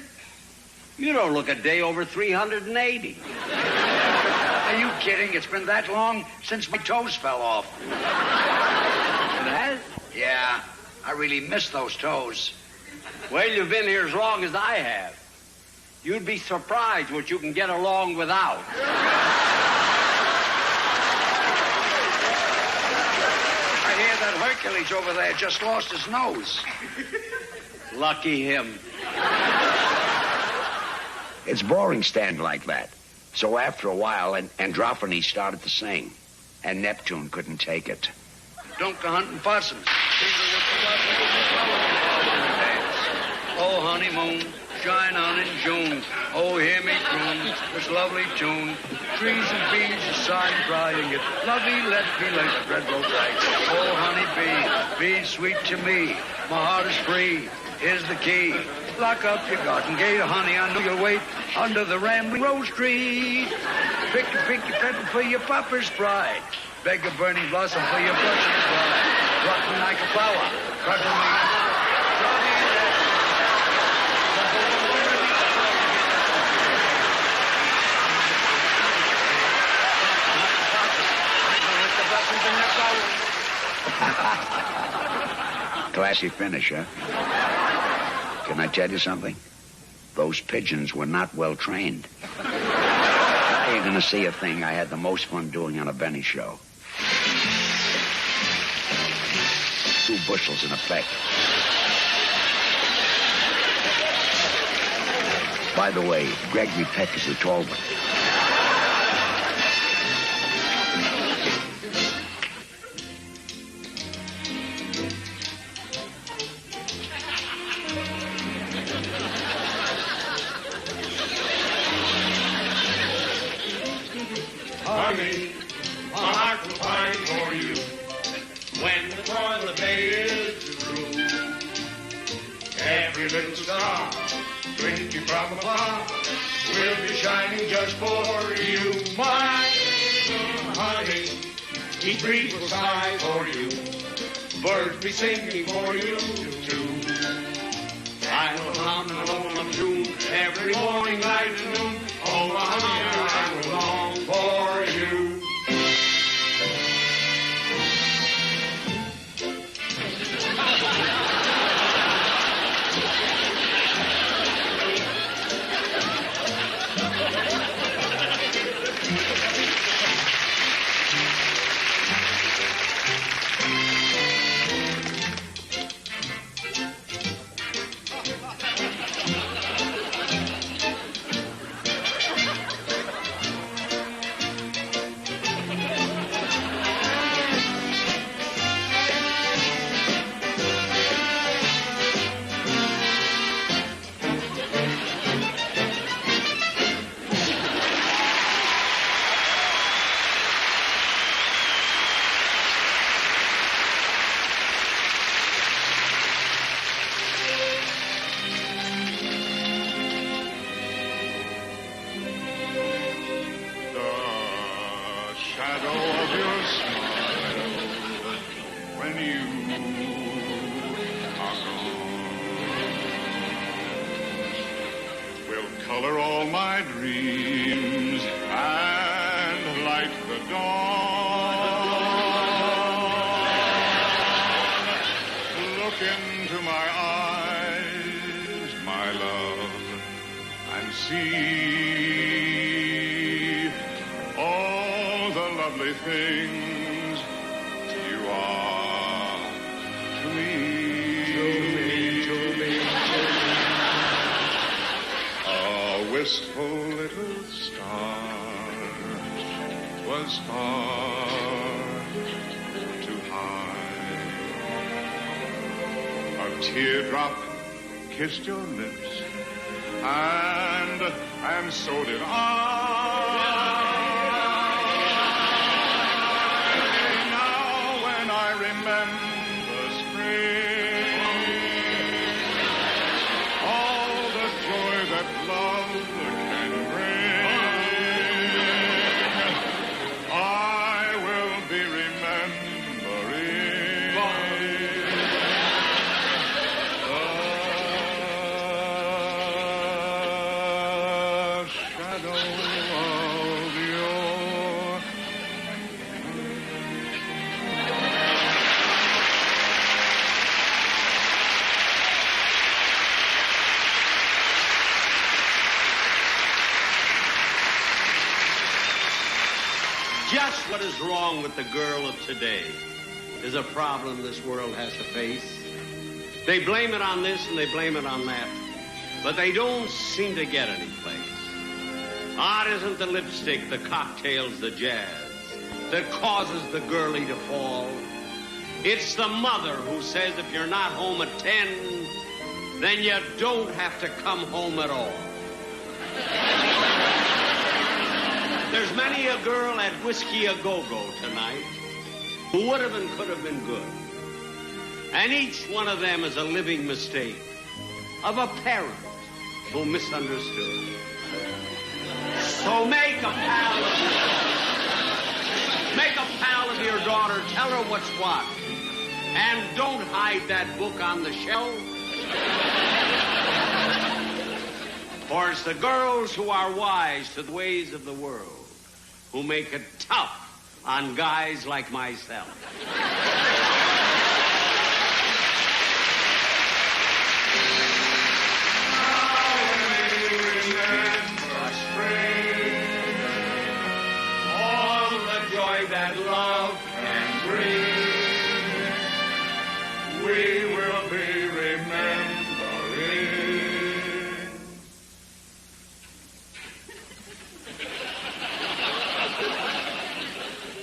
You don't look a day over 380. Are you kidding? It's been that long since my toes fell off. It has? Yeah, I really miss those toes. Well, you've been here as long as I have. You'd be surprised what you can get along without. I hear that Hercules over there just lost his nose. Lucky him. It's boring standing like that. So after a while, Androphanes started to sing, and Neptune couldn't take it. Don't go hunting possums. Oh, honeymoon, shine on in June. Oh, hear me croon this lovely tune. Trees and bees are sighing, crying it. Lovey, let me like red rose light. Oh, honey bee, be sweet to me. My heart is free. Here's the key. Lock up your garden gate, honey. I know you'll wait under the rambling rose tree. Pick a pepper for your papa's pride. Beg a burning blossom for your blushing bride. Rock me like a flower. Cuddle me. Classy finish, huh? Can I tell you something? Those pigeons were not well trained. Now you're going to see a thing I had the most fun doing on a Benny show. 2 bushels in effect. By the way, Gregory Peck is the tall one. Honey, my heart will pine for you when the toilet day is through. Every little star drinking from afar will be shining just for you. My honey, each breeze will sigh for you. Birds be singing for you too. I will hum and hum a tune every morning, night and noon. Oh, my honey, I will long for you. Color all my dreams and light the dawn. Look into my eyes, my love, and see all the lovely things to me. A wistful little star was far too high. A teardrop kissed your lips, and so did I. Now when I remember spring, all the joy that love can bring, I will be remembering the shadow of your. Just what is wrong with the girl of today is a problem this world has to face. They blame it on this and they blame it on that, but they don't seem to get any place. It isn't the lipstick, the cocktails, the jazz that causes the girlie to fall. It's the mother who says if you're not home at 10, then you don't have to come home at all. There's many a girl at Whiskey A Go-Go tonight who would have and could have been good. And each one of them is a living mistake of a parent who misunderstood. So make a pal of your daughter. Tell her what's what. And don't hide that book on the shelf. For it's the girls who are wise to the ways of the world who make it tough on guys like myself. All the joy that love can bring, we will be remembering.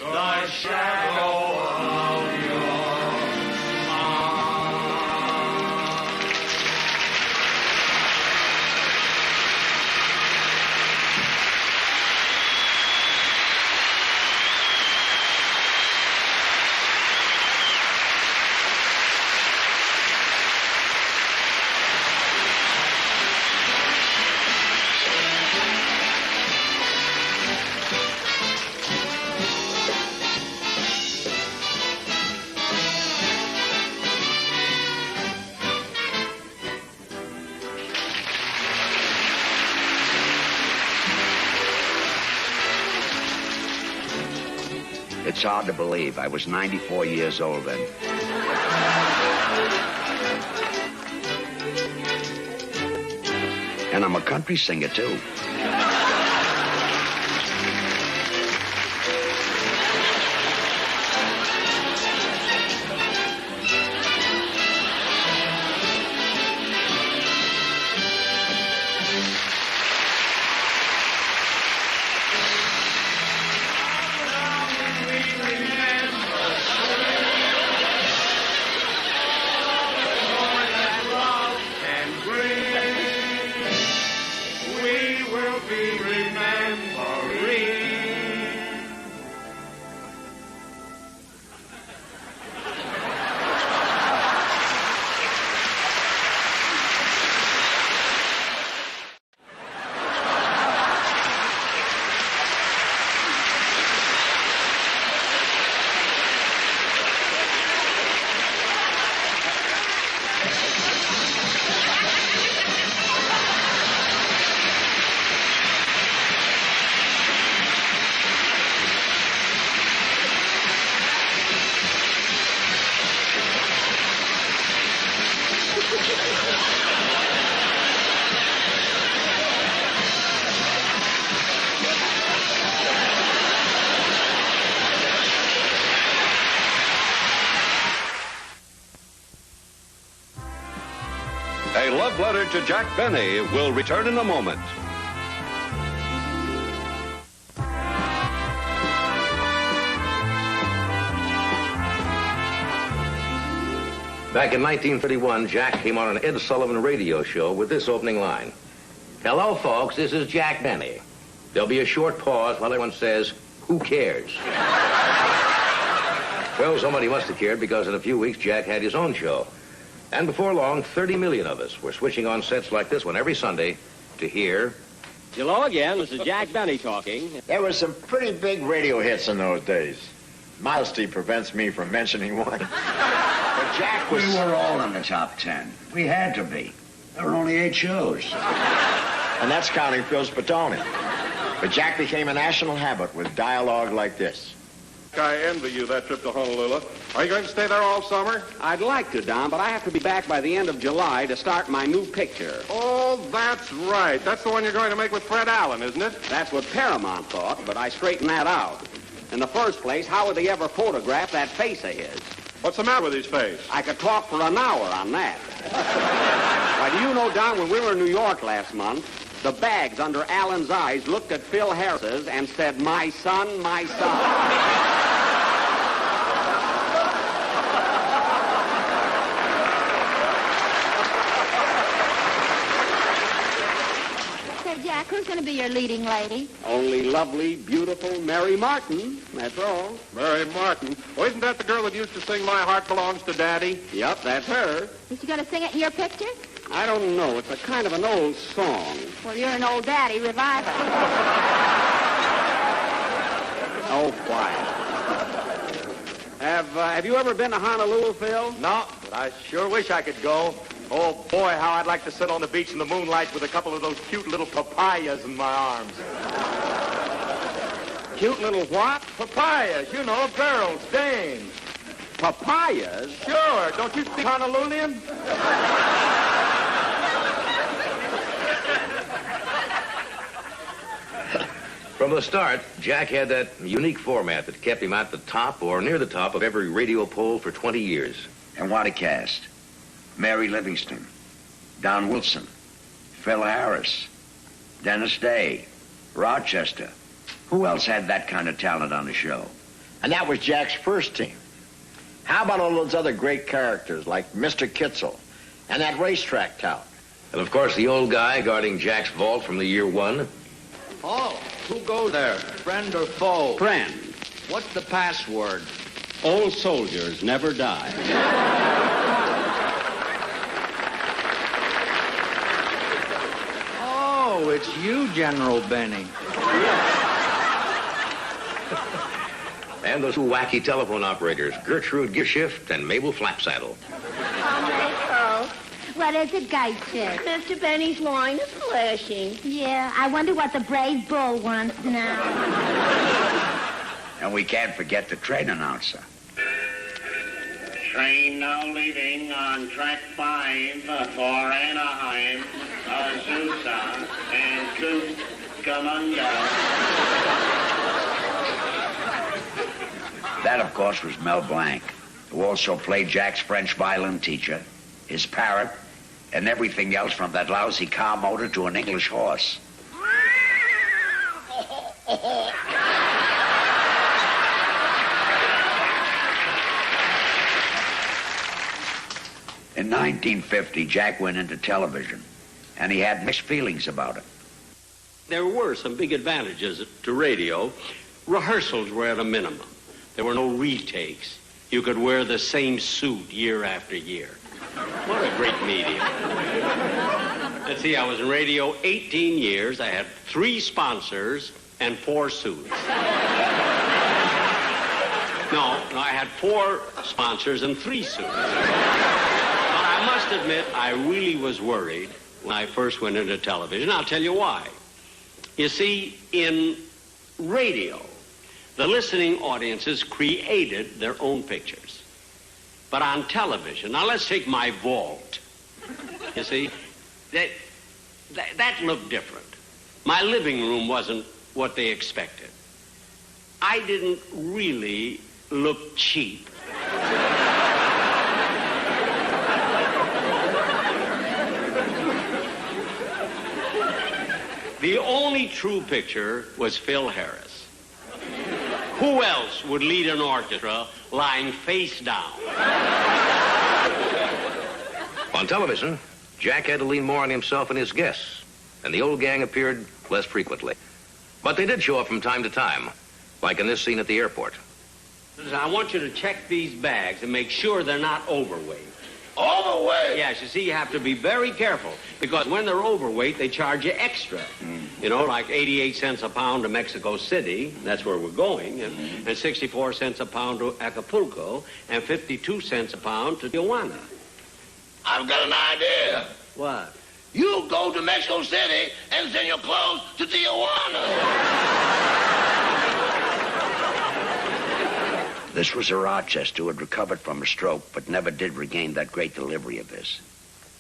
The shadow of your smile. It's hard to believe. I was 94 years old then. And I'm a country singer, too. We will A love letter to Jack Benny will return in a moment. Back in 1931, Jack came on an Ed Sullivan radio show with this opening line. Hello, folks, this is Jack Benny. There'll be a short pause while everyone says, who cares? Well, somebody must have cared because in a few weeks, Jack had his own show. And before long, 30 million of us were switching on sets like this one every Sunday to hear... Hello again, this is Jack Benny talking. There were some pretty big radio hits in those days. Modesty prevents me from mentioning one. But Jack was... We were all in the top 10. We had to be. There were only 8 shows. And that's counting Phil Spatone. But Jack became a national habit with dialogue like this. I envy you that trip to Honolulu. Are you going to stay there all summer? I'd like to, Don, but I have to be back by the end of July to start my new picture. Oh, that's right. That's the one you're going to make with Fred Allen, isn't it? That's what Paramount thought, but I straightened that out. In the first place, how would they ever photograph that face of his? What's the matter with his face? I could talk for an hour on that. Why, do you know, Don, when we were in New York last month, the bags under Allen's eyes looked at Phil Harris's and said, my son, my son. Jack, who's going to be your leading lady? Only lovely, beautiful Mary Martin, that's all. Mary Martin? Oh, isn't that the girl that used to sing My Heart Belongs to Daddy? Yep, that's her. Is she going to sing it in your picture? I don't know. It's a kind of an old song. Well, you're an old daddy. Revive it. Oh, quiet. Have you ever been to Honolulu, Phil? No, but I sure wish I could go. Oh, boy, how I'd like to sit on the beach in the moonlight with a couple of those cute little papayas in my arms. Cute little what? Papayas, you know, girls, dames. Papayas? Sure. Don't you speak Honolulian? From the start, Jack had that unique format that kept him at the top or near the top of every radio poll for 20 years. And what a cast. Mary Livingston, Don Wilson, Phil Harris, Dennis Day, Rochester. Who else had that kind of talent on the show? And that was Jack's first team. How about all those other great characters like Mr. Kitzel and that racetrack tout? And, of course, the old guy guarding Jack's vault from the year 1. Oh, who goes there? Friend or foe? Friend. What's the password? Old soldiers never die. Oh, it's you, General Benny. And those two wacky telephone operators, Gertrude Gishift and Mabel Flapsaddle. Oh, what is it, Geitcher? Mr. Benny's wine is flashing. Yeah, I wonder what the brave bull wants now. And we can't forget the train announcer. Train now leaving on track 5 for Anaheim, Azusa, and Cucamonga. That, of course, was Mel Blanc, who also played Jack's French violin teacher, his parrot, and everything else from that lousy car motor to an English horse. In 1950, Jack went into television, and he had mixed feelings about it. There were some big advantages to radio. Rehearsals were at a minimum. There were no retakes. You could wear the same suit year after year. What a great medium. Let's see, I was in radio 18 years. I had 3 sponsors and 4 suits. No, I had 4 sponsors and 3 suits. But I must admit, I really was worried when I first went into television. I'll tell you why. You see, in radio, the listening audiences created their own pictures. But on television, now let's take my vault. You see, that looked different. My living room wasn't what they expected. I didn't really look cheap. only true picture was Phil Harris. Who else would lead an orchestra lying face down? On television, Jack had to lean more on himself and his guests, and the old gang appeared less frequently. But they did show up from time to time, like in this scene at the airport. Listen, I want you to check these bags and make sure they're not overweight. Overweight? Yes, you see, you have to be very careful, because when they're overweight, they charge you extra. You know, like 88 cents a pound to Mexico City, that's where we're going, and 64 cents a pound to Acapulco, and 52 cents a pound to Tijuana. I've got an idea. What? You go to Mexico City and send your clothes to Tijuana. This was a Rochester who had recovered from a stroke, but never did regain that great delivery of his.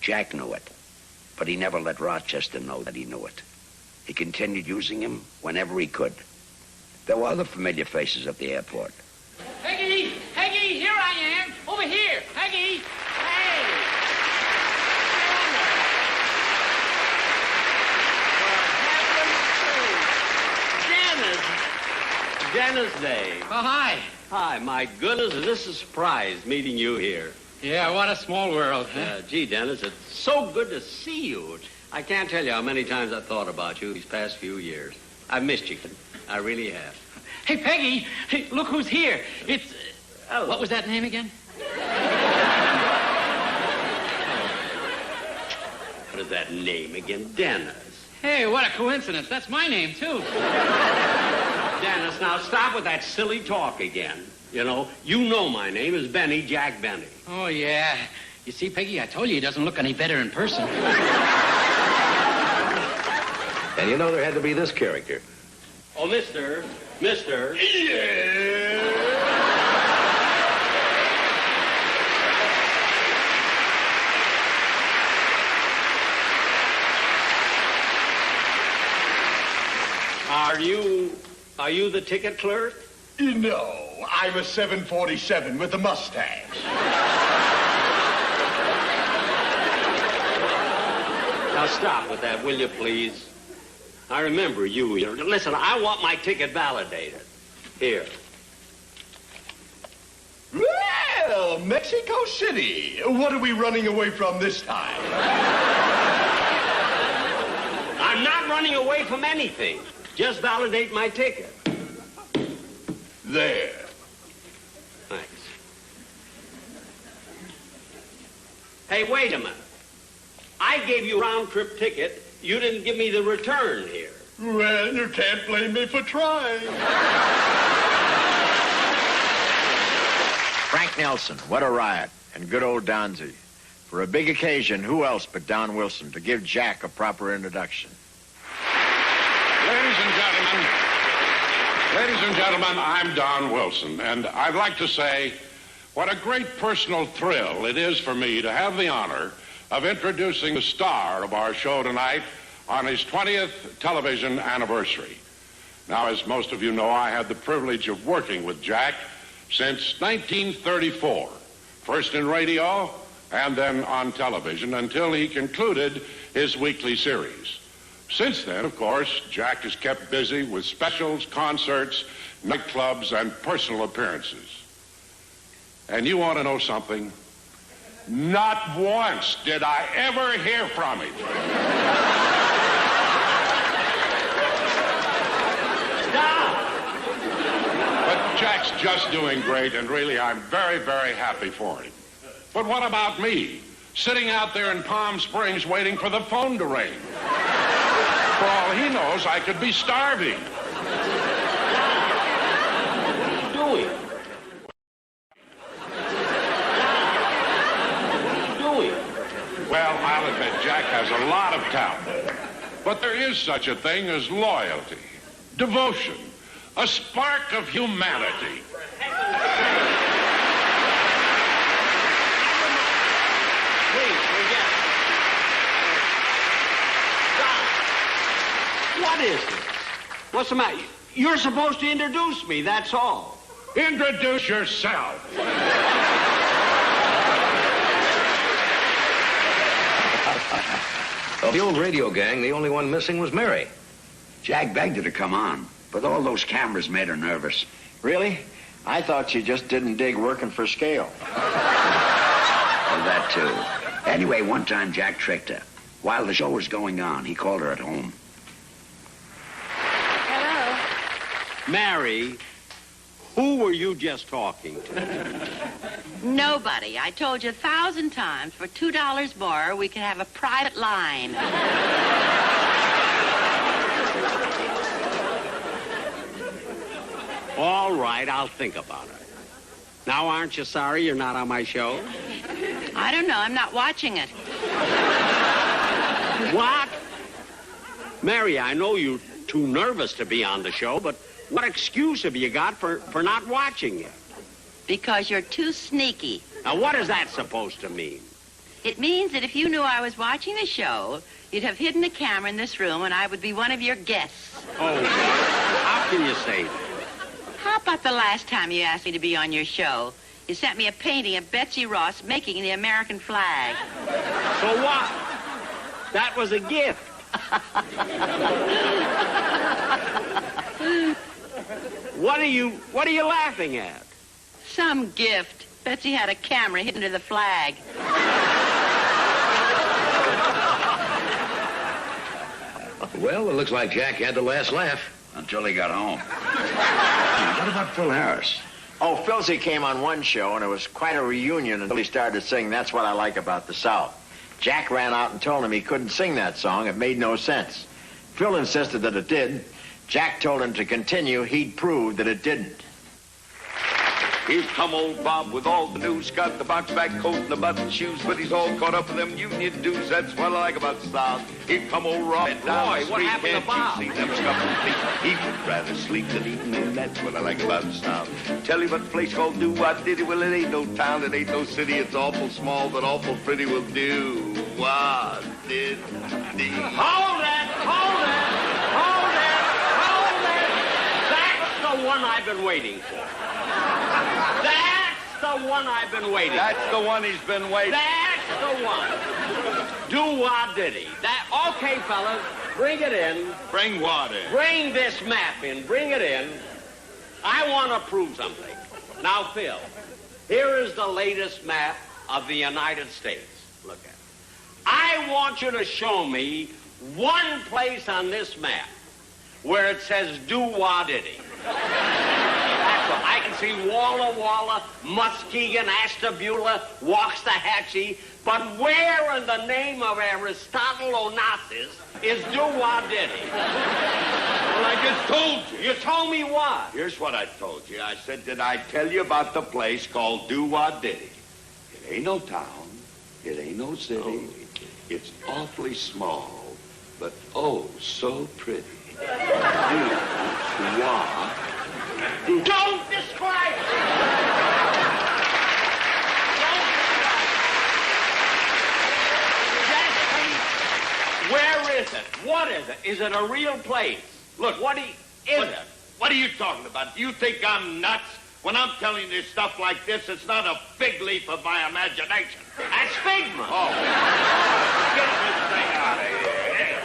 Jack knew it, but he never let Rochester know that he knew it. He continued using him whenever he could. There were other familiar faces at the airport. Peggy! Peggy, here I am! Over here! Peggy! Hey! Dennis Day. Oh, hi. Hi, my goodness, is this a surprise meeting you here? Yeah, what a small world, huh? Gee, Dennis, it's so good to see you. I can't tell you how many times I've thought about you these past few years. I've missed you. I really have. Hey, Peggy, hey, look who's here. It's... what was that name again? What is that name again? Dennis. Hey, what a coincidence. That's my name, too. Dennis, now stop with that silly talk again. You know my name is Benny, Jack Benny. Oh, yeah. You see, Peggy, I told you he doesn't look any better in person. And you know there had to be this character. Oh, Mister. Yeah. Are you the ticket clerk? No, I'm a 747 with a mustache. Now stop with that, will you, please? I remember you. Listen, I want my ticket validated. Here. Well, Mexico City. What are we running away from this time? I'm not running away from anything. Just validate my ticket. There. Thanks. Hey, wait a minute. I gave you a round-trip ticket. You didn't give me the return here. Well, you can't blame me for trying. Frank Nelson, what a riot. And good old Donzie. For a big occasion, who else but Don Wilson to give Jack a proper introduction? Ladies and gentlemen, I'm Don Wilson, and I'd like to say what a great personal thrill it is for me to have the honor of introducing the star of our show tonight on his 20th television anniversary. Now, as most of you know, I had the privilege of working with Jack since 1934, first in radio and then on television until he concluded his weekly series. Since then, of course, Jack is kept busy with specials, concerts, nightclubs, and personal appearances. And you want to know something? Not once did I ever hear from him. But Jack's just doing great, and really, I'm very, very happy for him. But what about me? Sitting out there in Palm Springs waiting for the phone to ring. For all he knows, I could be starving. What are you doing? Well, I'll admit Jack has a lot of talent. But there is such a thing as loyalty, devotion, a spark of humanity. Please, forget it. Stop. What is this? What's the matter? You're supposed to introduce me, that's all. Introduce yourself. Of the old radio gang, the only one missing was Mary. Jack begged her to come on, but all those cameras made her nervous. Really? I thought she just didn't dig working for scale. Oh, that too. Anyway, one time Jack tricked her. While the show was going on, he called her at home. Hello. Mary, who were you just talking to? Nobody. I told you 1,000 times for $2 more we could have a private line. All right, I'll think about it. Now, aren't you sorry you're not on my show? I don't know. I'm not watching it. What? Mary, I know you're too nervous to be on the show, but what excuse have you got for not watching it? Because you're too sneaky. Now, what is that supposed to mean? It means that if you knew I was watching the show, you'd have hidden the camera in this room and I would be one of your guests. Oh, how can you say that? How about the last time you asked me to be on your show? You sent me a painting of Betsy Ross making the American flag. So what? That was a gift. What are you laughing at? Some gift. Betsy had a camera hidden to the flag. Well, it looks like Jack had the last laugh. Until he got home. What about Phil Harris? Oh, Philzy came on one show, and it was quite a reunion until he started singing That's What I Like About the South. Jack ran out and told him he couldn't sing that song. It made no sense. Phil insisted that it did. Jack told him to continue. He'd prove that it didn't. Here come old Bob with all the news. Got the box back coat and the button shoes, but he's all caught up with them union dues. That's what I like about the South. Here come old Rob. Boy, what happened to Bob? See them scuffling feet. He would rather sleep than eat, and that's what I like about the South. Tell you what place called Do-Wah-Diddy. Well, it ain't no town, it ain't no city. It's awful small, but awful pretty will do. Wah-Diddy. Hold it! Hold it! Hold it! Hold it! That's the one I've been waiting for. That's the one I've been waiting for. That's the one he's been waiting for. That's the one. Do-Wah-Diddy. Okay, fellas, bring it in. Bring what in? Bring this map in. Bring it in. I want to prove something. Now, Phil, here is the latest map of the United States. Look at it. I want you to show me one place on this map where it says Do-Wah-Diddy. That's what. I can see Walla Walla, Muskegon, Ashtabula, Waxahachie, but where in the name of Aristotle Onassis is Do-Wah-Diddy? Well, I just told you. You told me what? Here's what I told you. I said, did I tell you about the place called Do-Wah-Diddy? It ain't no town. It ain't no city. It's awfully small, but oh, so pretty. Do-Wah-Diddy. Don't describe it! Where is it? What is it? Is it a real place? Look, What is it? What are you talking about? Do you think I'm nuts? When I'm telling you stuff like this, it's not a fig leaf of my imagination. That's Figment. Oh. Get this thing out of here.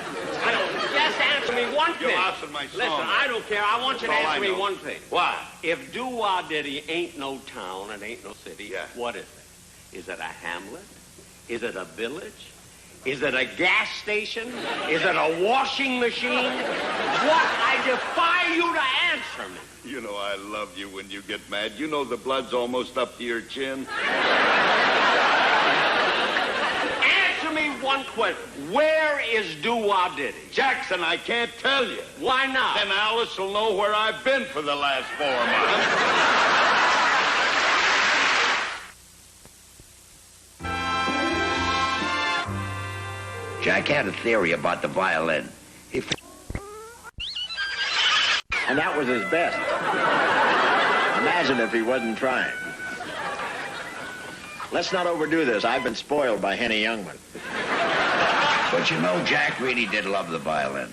Just answer me one thing. You're lousing my song. Listen, I don't care. I want you to That's all answer I me know. one thing. What? If Do-Wah-Diddy ain't no town and ain't no city, Yeah. what is it? Is it a hamlet? Is it a village? Is it a gas station? Is it a washing machine? What? I defy you to answer me. You know I love you when you get mad. You know the blood's almost up to your chin. Answer me one question. Where is Do-Wah-Diddy? Jackson, I can't tell you. Why not? Then Alice will know where I've been for the last 4 months. Jack had a theory about the violin. And that was his best. Imagine if he wasn't trying. Let's not overdo this. I've been spoiled by Henny Youngman. But you know, Jack really did love the violin.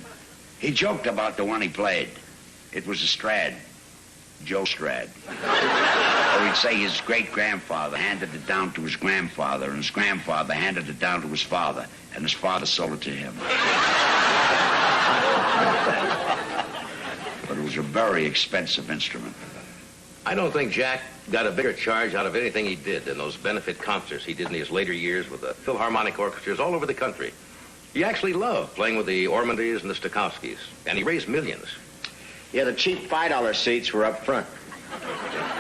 He joked about the one he played. It was a Strad. Joe Strad. So he'd say his great-grandfather handed it down to his grandfather, and his grandfather handed it down to his father, and his father sold it to him. But it was a very expensive instrument. I don't think Jack got a bigger charge out of anything he did than those benefit concerts he did in his later years with the Philharmonic orchestras all over the country. He actually loved playing with the Ormondys and the Stokowskis, and he raised millions. Yeah, the cheap $5 seats were up front.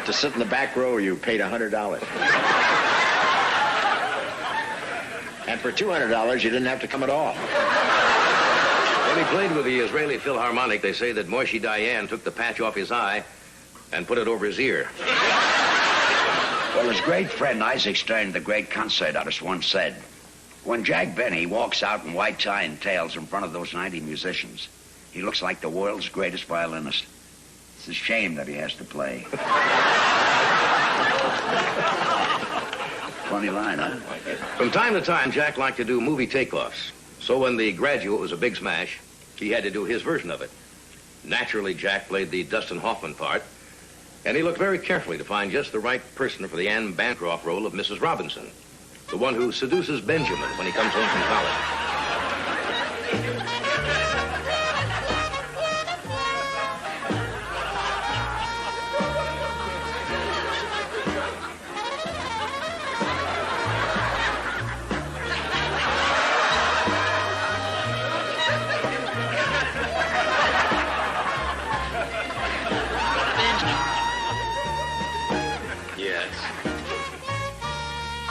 To sit in the back row, you paid $100. And for $200, you didn't have to come at all. When he played with the Israeli Philharmonic, they say that Moshe Dayan took the patch off his eye and put it over his ear. Well, his great friend Isaac Stern, the great concert artist, once said, when Jack Benny walks out in white tie and tails in front of those 90 musicians, he looks like the world's greatest violinist. It's a shame that he has to play. Funny line, huh? From time to time, Jack liked to do movie takeoffs. So when The Graduate was a big smash, he had to do his version of it. Naturally, Jack played the Dustin Hoffman part, and he looked very carefully to find just the right person for the Anne Bancroft role of Mrs. Robinson, the one who seduces Benjamin when he comes home from college.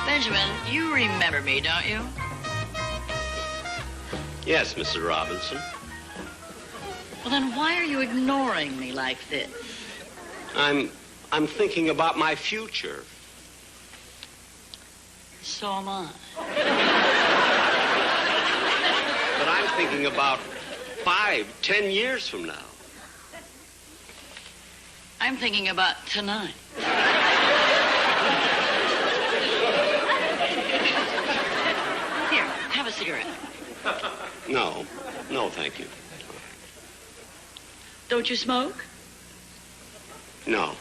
Benjamin, you remember me, don't you? Yes, Mrs. Robinson. Well, then why are you ignoring me like this? I'm thinking about my future. So am I. But I'm thinking about 5, 10 years from now. I'm thinking about tonight. Here, have a cigarette. No, thank you. Don't you smoke? No.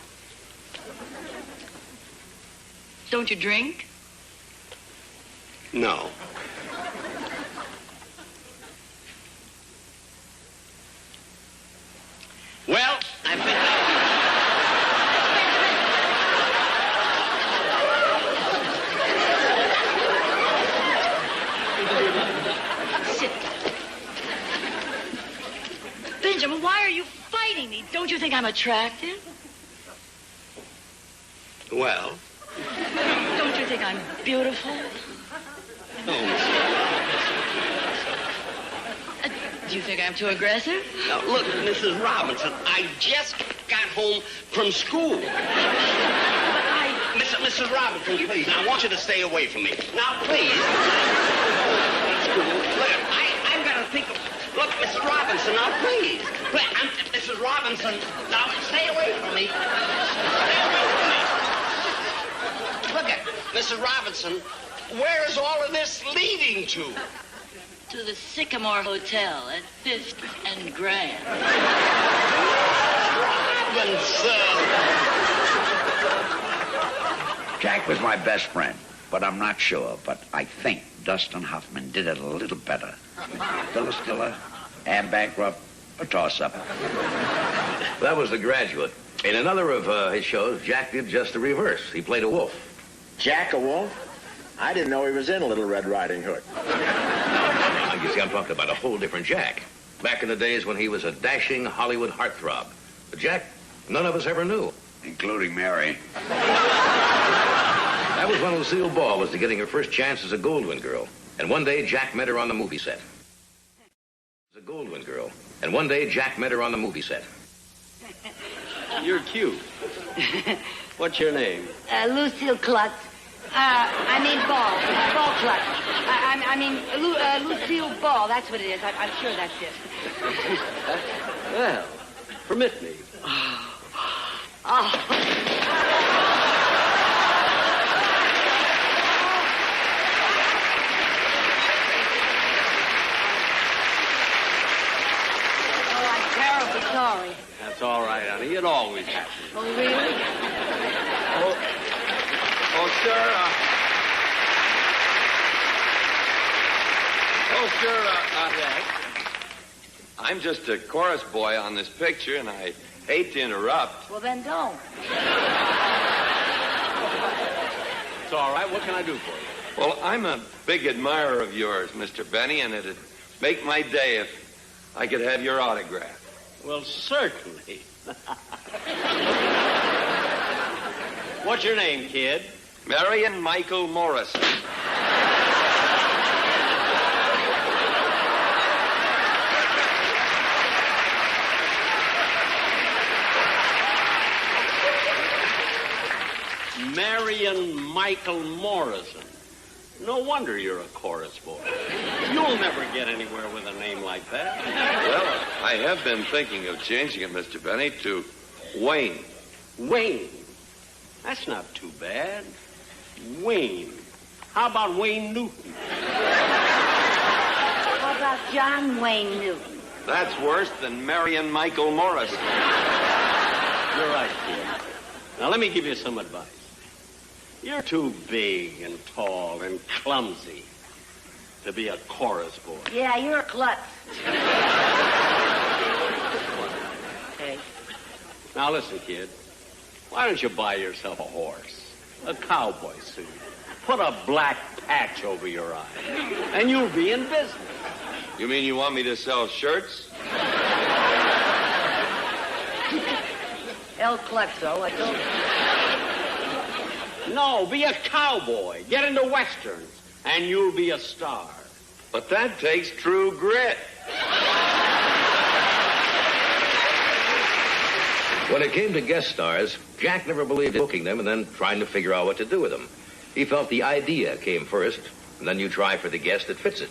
Don't you drink? No. Well, I've been... Sit down. Benjamin, why are you fighting me? Don't you think I'm attractive? Well... Don't you think I'm beautiful? Do you think I'm too aggressive? Now, look, Mrs. Robinson, I just got home from school. Mrs. Robinson, please, now, I want you to stay away from me. Now, please. Look, I've got to think of... Look, Mrs. Robinson, now, please. Mrs. Robinson, now, stay away from me. Stay away from me. Look at Mrs. Robinson, where is all of this leading to? To the Sycamore Hotel at 5th and Grand. Robinson! Jack was my best friend, but I'm not sure. But I think Dustin Hoffman did it a little better. Phyllis Diller, Anne Bancroft, a toss-up. That was The Graduate. In another of his shows, Jack did just the reverse. He played a wolf. Jack a wolf? I didn't know he was in Little Red Riding Hood. You see, I'm talking about a whole different Jack. Back in the days when he was a dashing Hollywood heartthrob. A Jack none of us ever knew. Including Mary. That was when Lucille Ball was getting her first chance as a Goldwyn girl. And one day, Jack met her on the movie set. As a Goldwyn girl. And one day, Jack met her on the movie set. You're cute. What's your name? Lucille Klutz. I mean Ball. Ball Klutz. Lucille Ball. That's what it is. I'm sure that's it. Well, permit me. Oh. I'm terribly sorry. That's all right, honey. It always happens. Oh, really? Oh, I'm just a chorus boy on this picture, and I hate to interrupt. Well, then don't. It's all right. What can I do for you? Well, I'm a big admirer of yours, Mr. Benny, and it'd make my day if I could have your autograph. Well, certainly. What's your name, kid? Marion Michael Morrison. Marion Michael Morrison. No wonder you're a chorus boy. You'll never get anywhere with a name like that. Well, I have been thinking of changing it, Mr. Benny, to Wayne. Wayne? That's not too bad. Wayne. How about Wayne Newton? How about John Wayne Newton? That's worse than Marion Michael Morrison. You're right, kid. Now, let me give you some advice. You're too big and tall and clumsy to be a chorus boy. Yeah, you're a klutz. Okay. Now, listen, kid. Why don't you buy yourself a horse? A cowboy suit. Put a black patch over your eye, and you'll be in business. You mean you want me to sell shirts? El Klutzo, I told you. No, be a cowboy. Get into westerns, and you'll be a star. But that takes true grit. When it came to guest stars, Jack never believed in booking them and then trying to figure out what to do with them. He felt the idea came first, and then you try for the guest that fits it.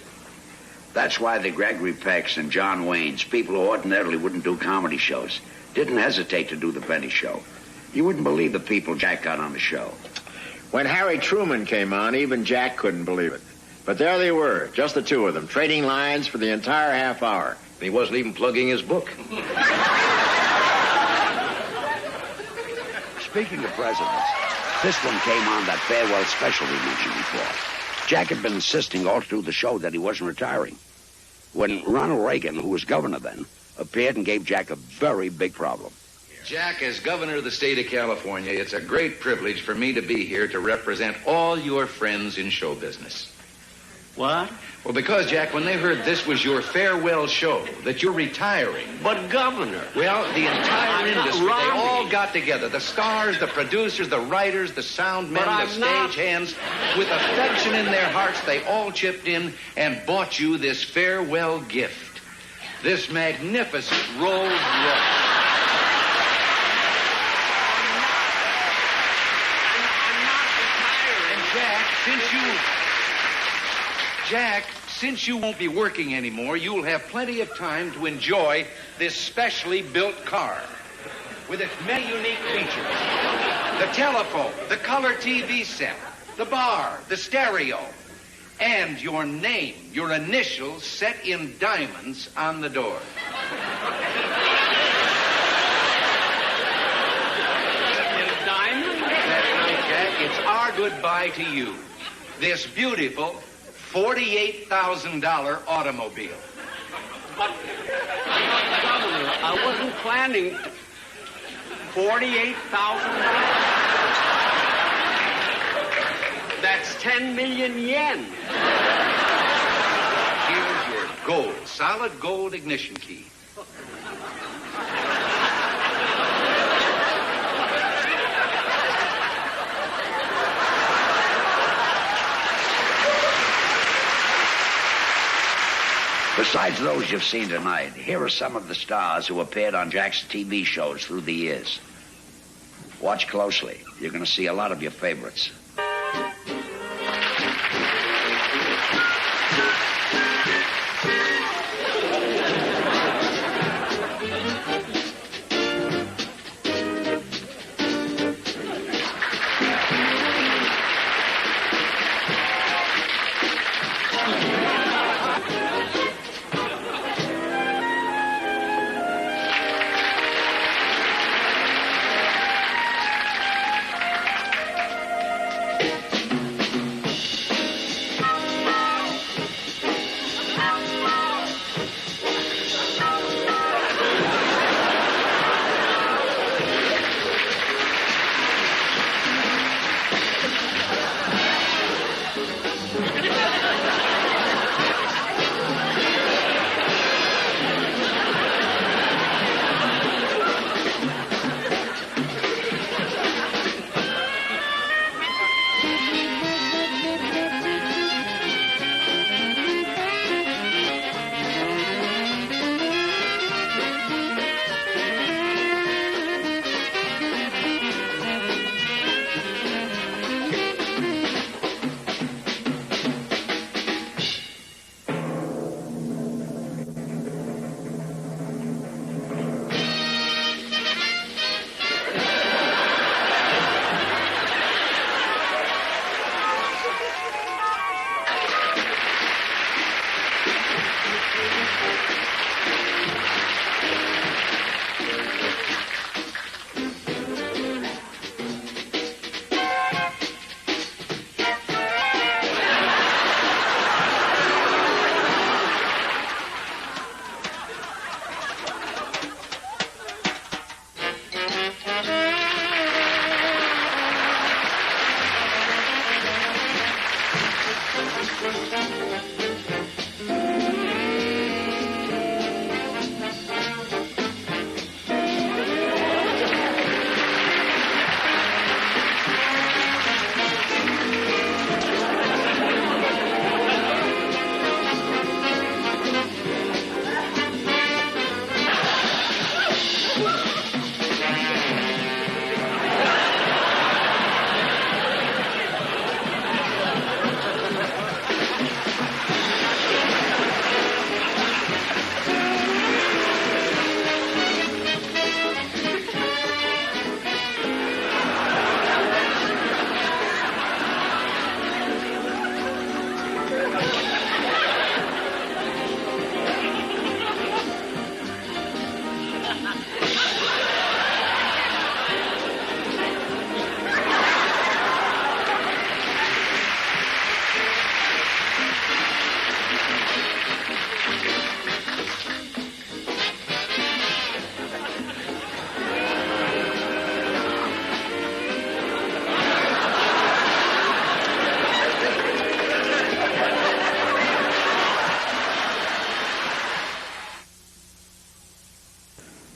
That's why the Gregory Pecks and John Waynes, people who ordinarily wouldn't do comedy shows, didn't hesitate to do the Benny Show. You wouldn't believe the people Jack got on the show. When Harry Truman came on, even Jack couldn't believe it. But there they were, just the two of them, trading lines for the entire half hour. And he wasn't even plugging his book. Speaking of presidents, this one came on that farewell special we mentioned before. Jack had been insisting all through the show that he wasn't retiring. When Ronald Reagan, who was governor then, appeared and gave Jack a very big problem. Jack, as governor of the state of California, it's a great privilege for me to be here to represent all your friends in show business. What? Well, because, Jack, when they heard this was your farewell show, that you're retiring. But, Governor. Well, the entire industry, they Robbie. all got together. The stars, the producers, the writers, the sound men, the stage hands. With affection in their hearts, they all chipped in and bought you this farewell gift. This magnificent Rolls Royce. Jack, since you won't be working anymore, you'll have plenty of time to enjoy this specially built car with its many unique features. The telephone, the color TV set, the bar, the stereo, and your name, your initials set in diamonds on the door. In diamonds? That's right, Jack. It's our goodbye to you. This beautiful $48,000 automobile. But, Governor, I wasn't planning $48,000. That's 10 million yen. Here's your gold, solid gold ignition key. Besides those you've seen tonight, here are some of the stars who appeared on Jack's TV shows through the years. Watch closely. You're going to see a lot of your favorites.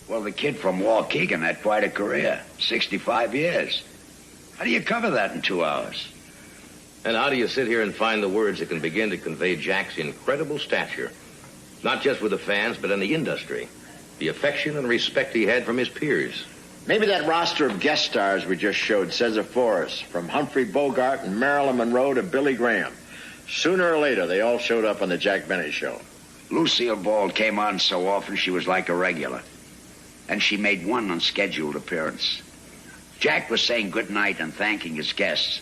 Well, the kid from Waukegan had quite a career. 65 years. How do you cover that in 2 hours? And how do you sit here and find the words that can begin to convey Jack's incredible stature? Not just with the fans, but in the industry. The affection and respect he had from his peers. Maybe that roster of guest stars we just showed says it for us. From Humphrey Bogart and Marilyn Monroe to Billy Graham. Sooner or later, they all showed up on the Jack Benny Show. Lucille Ball came on so often she was like a regular. And she made one unscheduled appearance. Jack was saying good night and thanking his guests.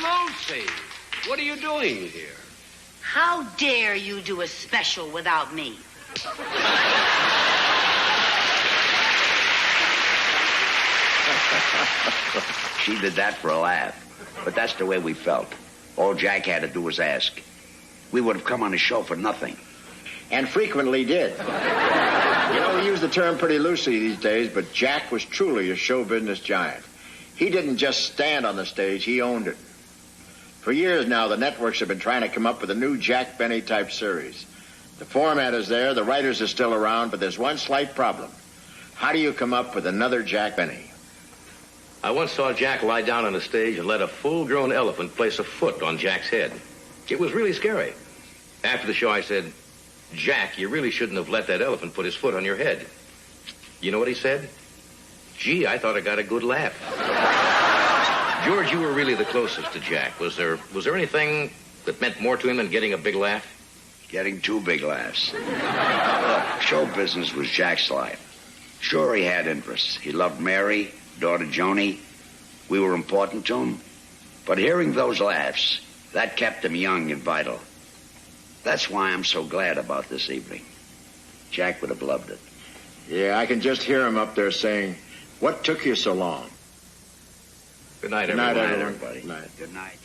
Lucy, what are you doing here? How dare you do a special without me? She did that for a laugh. But that's the way we felt. All Jack had to do was ask. We would have come on the show for nothing. And frequently did. You know, we use the term pretty loosely these days, but Jack was truly a show business giant. He didn't just stand on the stage, he owned it. For years now, the networks have been trying to come up with a new Jack Benny type series. The format is there, the writers are still around, but there's one slight problem. How do you come up with another Jack Benny? I once saw Jack lie down on the stage and let a full-grown elephant place a foot on Jack's head. It was really scary. After the show, I said, Jack, you really shouldn't have let that elephant put his foot on your head. You know what he said? Gee, I thought I got a good laugh. George, you were really the closest to Jack. Was there anything that meant more to him than getting a big laugh? Getting 2 big laughs. Look, show business was Jack's life. Sure, he had interests. He loved Mary, daughter Joni. We were important to him. But hearing those laughs, that kept him young and vital. That's why I'm so glad about this evening. Jack would have loved it. Yeah, I can just hear him up there saying, what took you so long? Good night, everyone. Good night, everybody. Good night. Good night.